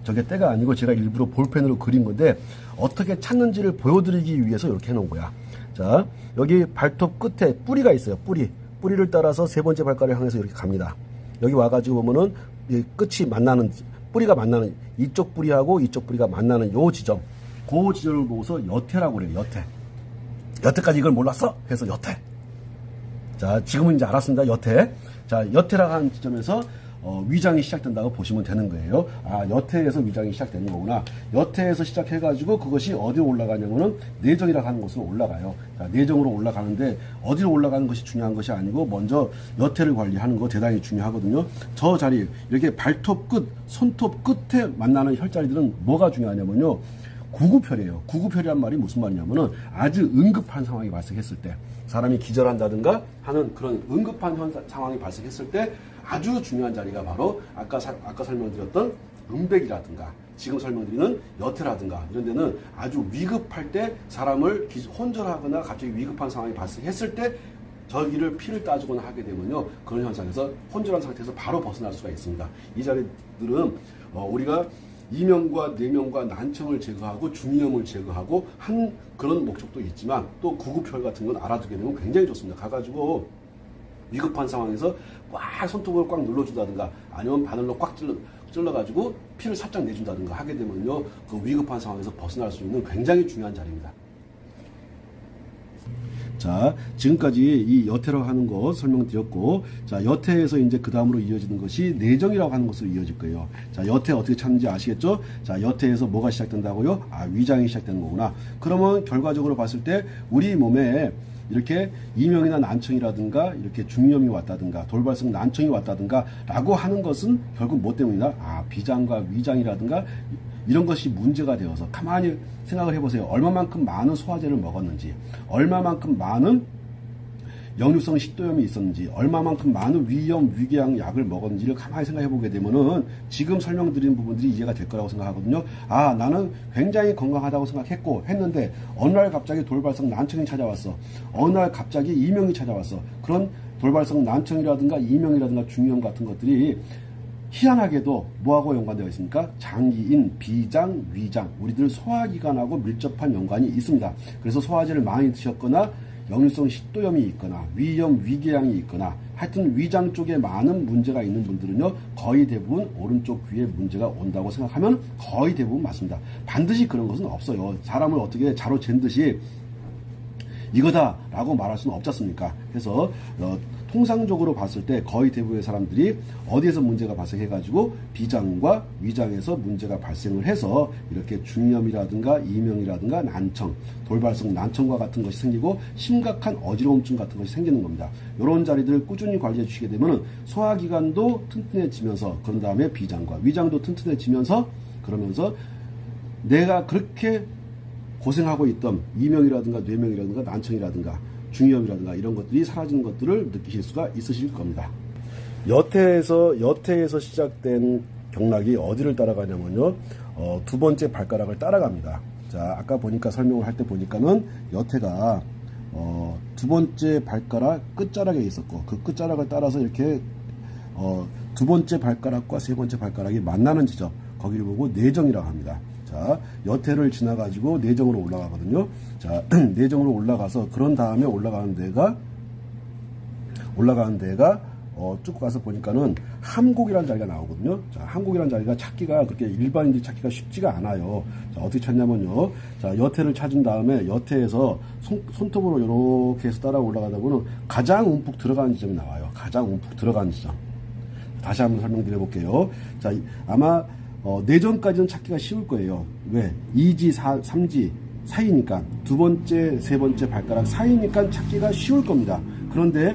저게 때가 아니고 제가 일부러 볼펜으로 그린 건데 어떻게 찾는지를 보여드리기 위해서 이렇게 해놓은 거야. 자, 여기 발톱 끝에 뿌리가 있어요. 뿌리를 따라서 세 번째 발가락을 향해서 이렇게 갑니다. 여기 와가지고 보면은 이 끝이 만나는, 뿌리가 만나는, 이쪽 뿌리하고 이쪽 뿌리가 만나는 요 지점, 그 지점을 보고서 여태라고 그래요. 여태까지 이걸 몰랐어? 해서 여태. 자, 지금은 이제 알았습니다. 여태. 자, 여태라고 하는 지점에서 위장이 시작된다고 보시면 되는 거예요. 아, 여태에서 위장이 시작되는 거구나. 여태에서 시작해가지고 그것이 어디로 올라가냐면은 내정이라고 하는 곳으로 올라가요. 자, 내정으로 올라가는데 어디로 올라가는 것이 중요한 것이 아니고 먼저 여태를 관리하는 거 대단히 중요하거든요. 저 자리, 이렇게 발톱 끝, 손톱 끝에 만나는 혈자리들은 뭐가 중요하냐면요. 구구혈이에요. 구구혈이란 말이 무슨 말이냐면은 아주 응급한 상황이 발생했을 때, 사람이 기절한다든가 하는 그런 응급한 상황이 발생했을 때 아주 중요한 자리가 바로 아까 설명드렸던 음백이라든가 지금 설명드리는 여태라든가 이런 데는 아주 위급할 때 사람을 혼절하거나 갑자기 위급한 상황이 발생했을 때 저기를 피를 따주거나 하게 되면요, 그런 현상에서 혼절한 상태에서 바로 벗어날 수가 있습니다. 이 자리들은 우리가 이명과 뇌명과 난청을 제거하고 중이염을 제거하고 한 그런 목적도 있지만 또 구급혈 같은 건 알아두게 되면 굉장히 좋습니다. 가가지고 위급한 상황에서 꽉 손톱으로 꽉 눌러준다든가 아니면 바늘로 꽉 찔러가지고 피를 살짝 내준다든가 하게 되면요, 그 위급한 상황에서 벗어날 수 있는 굉장히 중요한 자리입니다. 자, 지금까지 이 여태라고 하는 것 설명드렸고, 자, 여태에서 이제 그 다음으로 이어지는 것이 내정이라고 하는 것으로 이어질 거예요. 자, 여태 어떻게 찾는지 아시겠죠? 자, 여태에서 뭐가 시작된다고요? 아, 위장이 시작되는 거구나. 그러면 결과적으로 봤을 때 우리 몸에 이렇게 이명이나 난청이라든가 이렇게 중이염이 왔다든가 돌발성 난청이 왔다든가 라고 하는 것은 결국 뭐 때문이다? 아, 비장과 위장이라든가 이런 것이 문제가 되어서 가만히 생각을 해보세요. 얼마만큼 많은 소화제를 먹었는지, 얼마만큼 많은 역류성 식도염이 있었는지, 얼마만큼 많은 위염, 위궤양 약을 먹었는지를 가만히 생각해 보게 되면은 지금 설명드린 부분들이 이해가 될 거라고 생각하거든요. 아, 나는 굉장히 건강하다고 했는데 어느 날 갑자기 돌발성 난청이 찾아왔어. 어느 날 갑자기 이명이 찾아왔어. 그런 돌발성 난청이라든가 이명이라든가 중이염 같은 것들이 희한하게도 뭐하고 연관되어 있습니까? 장기인, 비장, 위장, 우리들 소화기관하고 밀접한 연관이 있습니다. 그래서 소화제를 많이 드셨거나 역류성 식도염이 있거나 위염, 위궤양이 있거나 하여튼 위장 쪽에 많은 문제가 있는 분들은요, 거의 대부분 오른쪽 귀에 문제가 온다고 생각하면 거의 대부분 맞습니다. 반드시 그런 것은 없어요. 사람을 어떻게 자로 잰 듯이 이거다라고 말할 수는 없지 않습니까? 그래서 통상적으로 봤을 때 거의 대부분의 사람들이 어디에서 문제가 발생해가지고 비장과 위장에서 문제가 발생을 해서 이렇게 중염이라든가 이명이라든가 난청, 돌발성 난청과 같은 것이 생기고 심각한 어지러움증 같은 것이 생기는 겁니다. 이런 자리들을 꾸준히 관리해 주시게 되면 소화기관도 튼튼해지면서 그런 다음에 비장과 위장도 튼튼해지면서 그러면서 내가 그렇게 고생하고 있던 이명이라든가 뇌명이라든가 난청이라든가 중이염이라든가 이런 것들이 사라지는 것들을 느끼실 수가 있으실 겁니다. 여태에서 시작된 경락이 어디를 따라가냐면요. 두 번째 발가락을 따라갑니다. 자, 아까 보니까 설명을 할 때 보니까는 여태가 두 번째 발가락 끝자락에 있었고 그 끝자락을 따라서 이렇게 두 번째 발가락과 세 번째 발가락이 만나는 지점 거기를 보고 내정이라고 합니다. 자, 여태를 지나가지고 내정으로 올라가거든요. 자, 내정으로 올라가서 그런 다음에 올라가는 데가 쭉 가서 보니까는 함곡이라는 자리가 나오거든요. 자, 함곡이라는 자리가 찾기가 그렇게 일반인들이 찾기가 쉽지가 않아요. 자, 어떻게 찾냐면요. 자, 여태를 찾은 다음에 여태에서 손톱으로 이렇게 해서 따라 올라가다 보면 가장 움푹 들어가는 지점이 나와요. 가장 움푹 들어가는 지점. 다시 한번 설명드려 볼게요. 자, 아마 내전까지는 찾기가 쉬울 거예요. 왜? 2지, 3지 사이니까 두 번째, 세 번째 발가락 사이니까 찾기가 쉬울 겁니다. 그런데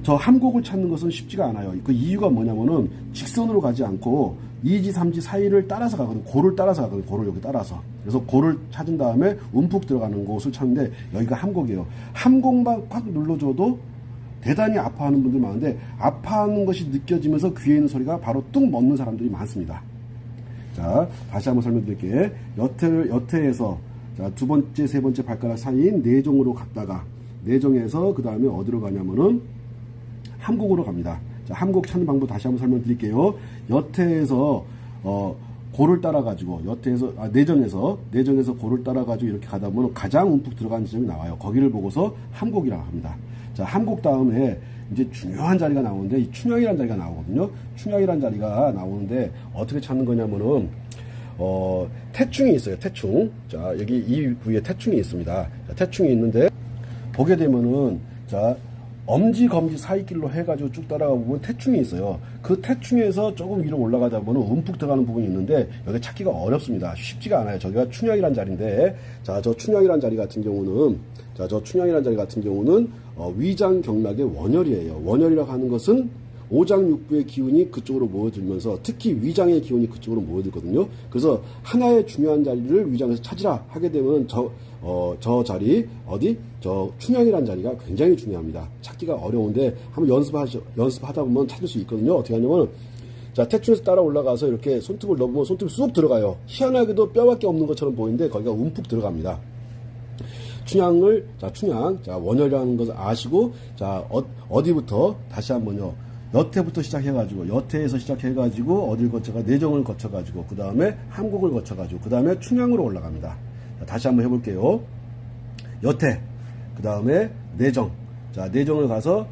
저 함곡을 찾는 것은 쉽지가 않아요. 그 이유가 뭐냐면은 직선으로 가지 않고 2지, 3지 사이를 따라서 가거든요. 고를 따라서 가거든요. 고를 여기 따라서. 그래서 고를 찾은 다음에 움푹 들어가는 곳을 찾는데 여기가 함곡이에요. 함곡만 꽉 눌러줘도 대단히 아파하는 분들이 많은데 아파하는 것이 느껴지면서 귀에 있는 소리가 바로 뚝 멎는 사람들이 많습니다. 자, 다시 한번 설명드릴게요. 여태에서 자, 두 번째, 세 번째 발가락 사이인 내종으로 갔다가 내종에서 그 다음에 어디로 가냐면은 함곡으로 갑니다. 자, 함곡 찾는 방법 다시 한번 설명드릴게요. 여태에서 고를 따라가지고 내전에서 고를 따라가지고 이렇게 가다 보면 가장 움푹 들어가는 지점이 나와요. 거기를 보고서 함곡이라고 합니다. 자, 함곡 다음에 이제 중요한 자리가 나오는데 이 충양이라는 자리가 나오거든요. 충양이라는 자리가 나오는데 어떻게 찾는 거냐면은 태충이 있어요. 태충. 자, 여기 이 부위에 태충이 있습니다. 자, 태충이 있는데 보게 되면은 자, 엄지 검지 사이길로 해가지고 쭉 따라가 보면 태충이 있어요. 그 태충에서 조금 위로 올라가다 보면 움푹 들어가는 부분이 있는데 여기 찾기가 어렵습니다. 쉽지가 않아요. 저기가 충양이라는 자리인데 자, 저 충양이라는 자리 같은 경우는 위장 경락의 원혈이에요. 원혈이라고 하는 것은 오장육부의 기운이 그쪽으로 모여들면서 특히 위장의 기운이 그쪽으로 모여들거든요. 그래서 하나의 중요한 자리를 위장에서 찾으라 하게 되면 저 자리 저 충양이라는 자리가 굉장히 중요합니다. 찾기가 어려운데 한번 연습하다 보면 찾을 수 있거든요. 어떻게 하냐면 자, 태충에서 따라 올라가서 이렇게 손톱을 넣으면 손톱이 쑥 들어가요. 희한하게도 뼈밖에 없는 것처럼 보이는데 거기가 움푹 들어갑니다. 충양, 원혈이라는 것을 아시고, 자, 어디부터, 다시 한번요. 여태부터 여태에서 시작해가지고, 어딜 거쳐가, 내정을 거쳐가지고, 그 다음에 함곡을 거쳐가지고, 그 다음에 충양으로 올라갑니다. 자, 다시 한번 해볼게요. 여태, 그 다음에 내정. 자, 내정을 가서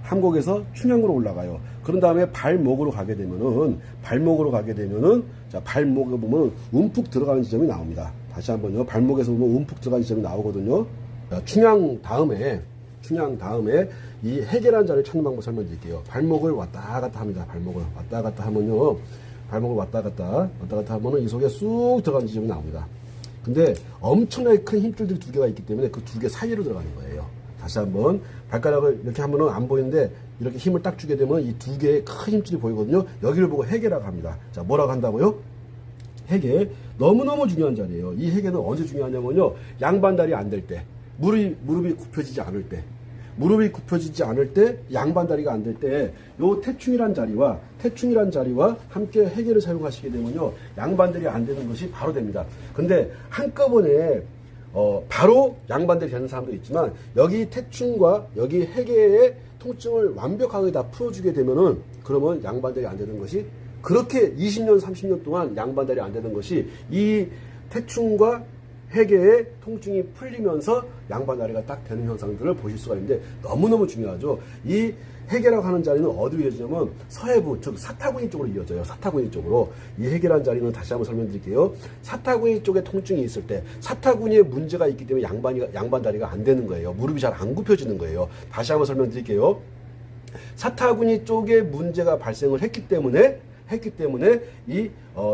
함곡에서 충양으로 올라가요. 그런 다음에 발목으로 가게 되면은, 자, 발목에 보면 움푹 들어가는 지점이 나옵니다. 다시 한번요. 발목에서 보면 움푹 들어가는 지점이 나오거든요. 자, 충양 다음에 이 해계라는 자리를 찾는 방법 설명드릴게요. 발목을 왔다 갔다 합니다. 발목을 왔다 갔다 하면요. 발목을 왔다 갔다 하면은 이 속에 쑥 들어가는 지점이 나옵니다. 근데 엄청나게 큰 힘줄들이 두 개가 있기 때문에 그 두 개 사이로 들어가는 거예요. 다시 한번 발가락을 이렇게 하면은 안 보이는데 이렇게 힘을 딱 주게 되면 이 두 개의 큰 힘줄이 보이거든요. 여기를 보고 해계라고 합니다. 자, 뭐라고 한다고요? 해계. 너무너무 중요한 자리예요. 이 해계는 언제 중요하냐면요. 양반다리 안 될 때, 무릎이 굽혀지지 않을 때, 양반다리가 안 될 때, 요 태충이란 자리와 함께 해계를 사용하시게 되면요. 양반다리 안 되는 것이 바로 됩니다. 근데 한꺼번에 바로 양반다리 되는 사람도 있지만 여기 태충과 여기 해계의 통증을 완벽하게 다 풀어주게 되면은 그러면 양반다리 안 되는 것이 그렇게 20년, 30년 동안 양반다리 안 되는 것이 이 태충과 해계의 통증이 풀리면서 양반다리가 딱 되는 현상들을 보실 수가 있는데 너무너무 중요하죠. 이 해계라고 하는 자리는 어디로 이어지냐면 서해부, 즉 사타구니 쪽으로 이어져요. 사타구니 쪽으로. 이 해계라는 자리는 다시 한번 설명드릴게요. 사타구니 쪽에 통증이 있을 때 사타구니에 문제가 있기 때문에 양반다리가 안 되는 거예요. 무릎이 잘 안 굽혀지는 거예요. 다시 한번 설명드릴게요. 사타구니 쪽에 문제가 발생을 했기 때문에 이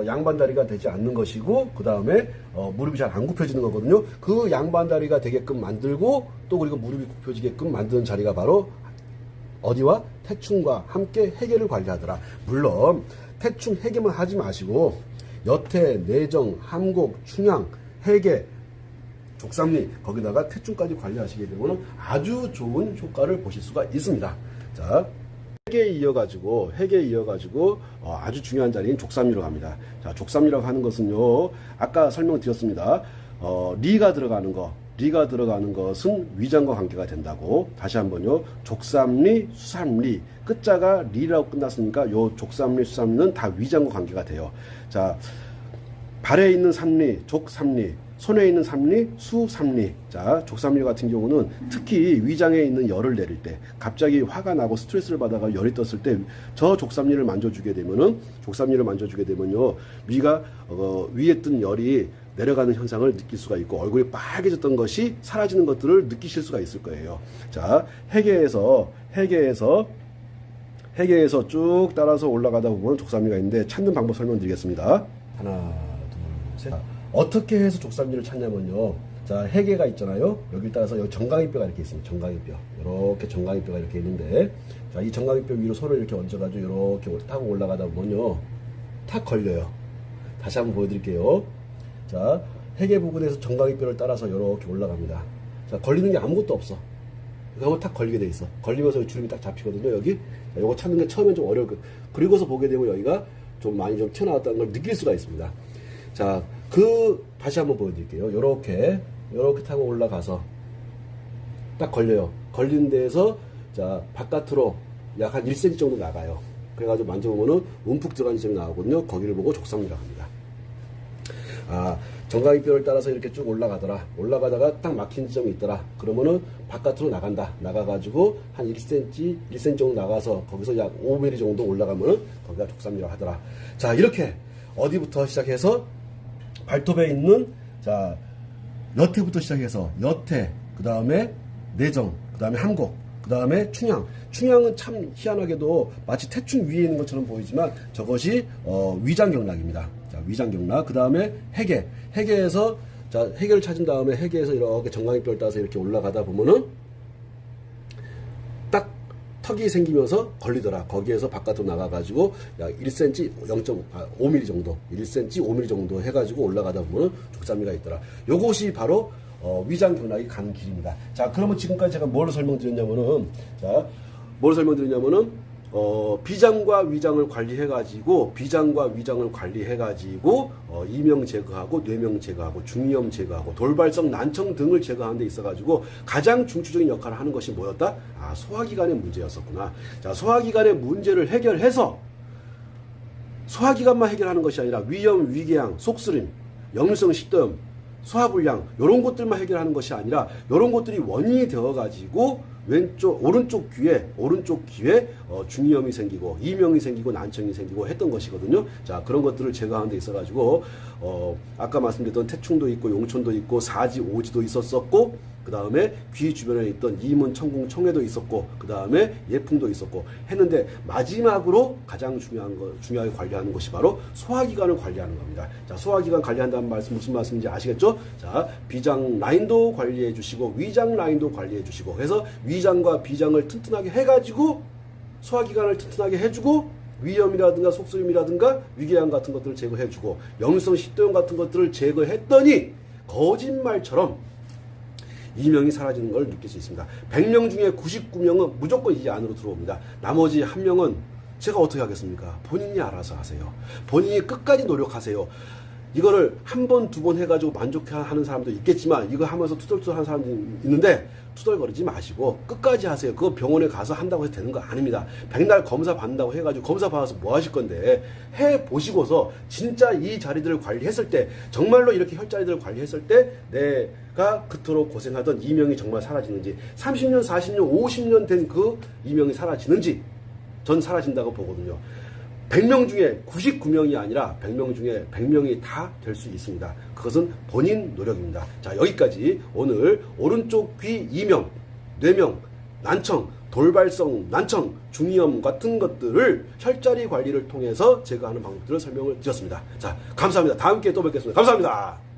양반다리가 되지 않는 것이고, 그 다음에 무릎이 잘 안 굽혀지는 거거든요. 그 양반다리가 되게끔 만들고 또 그리고 무릎이 굽혀지게끔 만드는 자리가 바로 어디와? 태충과 함께 해계를 관리하더라. 물론 태충 해계만 하지 마시고 여태, 내정, 함곡, 충양, 해계, 족삼리 거기다가 태충까지 관리하시게 되면 아주 좋은 효과를 보실 수가 있습니다. 자, 해계에 이어가지고 아주 중요한 자리인 족삼리로 갑니다. 자, 족삼리라고 하는 것은요, 아까 설명드렸습니다. 리가 들어가는 것은 위장과 관계가 된다고. 다시 한번요. 족삼리, 수삼리 끝자가 리라고 끝났으니까 요 족삼리, 수삼리는 다 위장과 관계가 돼요. 자, 발에 있는 삼리, 족삼리, 손에 있는 삼리, 수삼리. 자, 족삼리 같은 경우는 특히 위장에 있는 열을 내릴 때, 갑자기 화가 나고 스트레스를 받아가 열이 떴을 때 저 족삼리를 만져주게 되면요, 위가 위에 뜬 열이 내려가는 현상을 느낄 수가 있고 얼굴이 빨개졌던 것이 사라지는 것들을 느끼실 수가 있을 거예요. 자, 해계에서 쭉 따라서 올라가다 보면 족삼리가 있는데 찾는 방법 설명드리겠습니다. 하나, 둘, 셋. 어떻게 해서 족삼리를 찾냐면요. 자, 해계가 있잖아요. 여기 따라서 여기 정강이뼈가 이렇게 있습니다. 정강이뼈. 이렇게 정강이뼈가 이렇게 있는데, 자, 이 정강이뼈 위로 손을 이렇게 얹어가지고 이렇게 타고 올라가다 보면요, 탁 걸려요. 다시 한번 보여드릴게요. 자, 해계 부분에서 정강이뼈를 따라서 이렇게 올라갑니다. 자, 걸리는 게 아무것도 없어. 그거 탁 걸리게 돼 있어. 걸리면서 주름이 딱 잡히거든요, 여기. 자, 요거 찾는 게 처음엔 좀 어려울 거예요. 그리고서 보게 되면 여기가 좀 많이 좀 튀어나왔다는 걸 느낄 수가 있습니다. 자, 다시 한번 보여드릴게요. 요렇게 타고 올라가서 딱 걸려요. 걸리는 데에서, 자, 바깥으로 약 한 1cm 정도 나가요. 그래가지고 만져보면은 움푹 들어간 지점이 나오거든요. 거기를 보고 족삼리라고 합니다. 아, 정강이뼈를 따라서 이렇게 쭉 올라가다가 딱 막힌 지점이 있더라. 그러면은 바깥으로 나가가지고 한 1cm 정도 나가서 거기서 약 5mm 정도 올라가면은 거기가 족삼리라고 하더라. 자, 이렇게 어디부터 시작해서 발톱에 있는, 자, 여태부터 시작해서 여태, 그 다음에 내정, 그 다음에 함곡, 그 다음에 충양은 참 희한하게도 마치 태충 위에 있는 것처럼 보이지만 저것이 위장경락입니다. 자, 위장경락. 그 다음에 해계에서, 자, 해계를 찾은 다음에 해계에서 이렇게 정강이뼈를 따라서 이렇게 올라가다 보면은 딱 턱이 생기면서 걸리더라. 거기에서 바깥으로 나가가지고 약 1cm 0.5mm 정도, 1cm 5mm 정도 해가지고 올라가다 보면은 족삼리가 있더라. 요것이 바로 위장경락이 가는 길입니다. 자, 그러면 지금까지 제가 뭘 설명드렸냐면은, 비장과 위장을 관리해가지고, 이명 제거하고, 뇌명 제거하고, 중이염 제거하고, 돌발성 난청 등을 제거하는 데 있어가지고, 가장 중추적인 역할을 하는 것이 뭐였다? 아, 소화기관의 문제였었구나. 자, 소화기관의 문제를 해결해서, 소화기관만 해결하는 것이 아니라, 위염, 위궤양, 속쓰림, 역류성 식도염, 소화불량, 요런 것들만 해결하는 것이 아니라 요런 것들이 원인이 되어가지고 오른쪽 귀에 중이염이 생기고 이명이 생기고 난청이 생기고 했던 것이거든요. 자, 그런 것들을 제거하는 데 있어가지고 아까 말씀드렸던 태충도 있고 용촌도 있고 사지, 오지도 있었었고, 그 다음에 귀 주변에 있던 이문, 청궁, 청해도 있었고, 그 다음에 예풍도 있었고 했는데, 마지막으로 가장 중요하게 관리하는 것이 바로 소화기관을 관리하는 겁니다. 자, 소화기관 관리한다는 말씀 무슨 말씀인지 아시겠죠? 자, 비장 라인도 관리해 주시고 위장 라인도 관리해 주시고 해서 위장과 비장을 튼튼하게 해가지고 소화기관을 튼튼하게 해주고, 위염이라든가 속쓰림이라든가 위궤양 같은 것들을 제거해주고, 역류성 식도염 같은 것들을 제거했더니 거짓말처럼 이명이 사라지는 걸 느낄 수 있습니다. 100명 중에 99명은 무조건 이 안으로 들어옵니다. 나머지 1명은 제가 어떻게 하겠습니까? 본인이 알아서 하세요. 본인이 끝까지 노력하세요. 이거를 한 번, 두 번 해가지고 만족하는 사람도 있겠지만 이거 하면서 투덜투덜 하는 사람도 있는데 투덜거리지 마시고 끝까지 하세요. 그거 병원에 가서 한다고 해서 되는 거 아닙니다. 백날 검사 받는다고 해가지고 검사 받아서 뭐 하실 건데 해보시고서 진짜 이 자리들을 관리했을 때 정말로 이렇게 혈자리들을 관리했을 때 내가 그토록 고생하던 이명이 정말 사라지는지 30년, 40년, 50년 된 그 이명이 사라지는지 전 사라진다고 보거든요. 100명 중에 99명이 아니라 100명 중에 100명이 다 될 수 있습니다. 그것은 본인 노력입니다. 자, 여기까지 오늘 오른쪽 귀 이명, 뇌명, 난청, 돌발성 난청, 중이염 같은 것들을 혈자리 관리를 통해서 제거하는 방법들을 설명을 드렸습니다. 자, 감사합니다. 다음 기회에 또 뵙겠습니다. 감사합니다.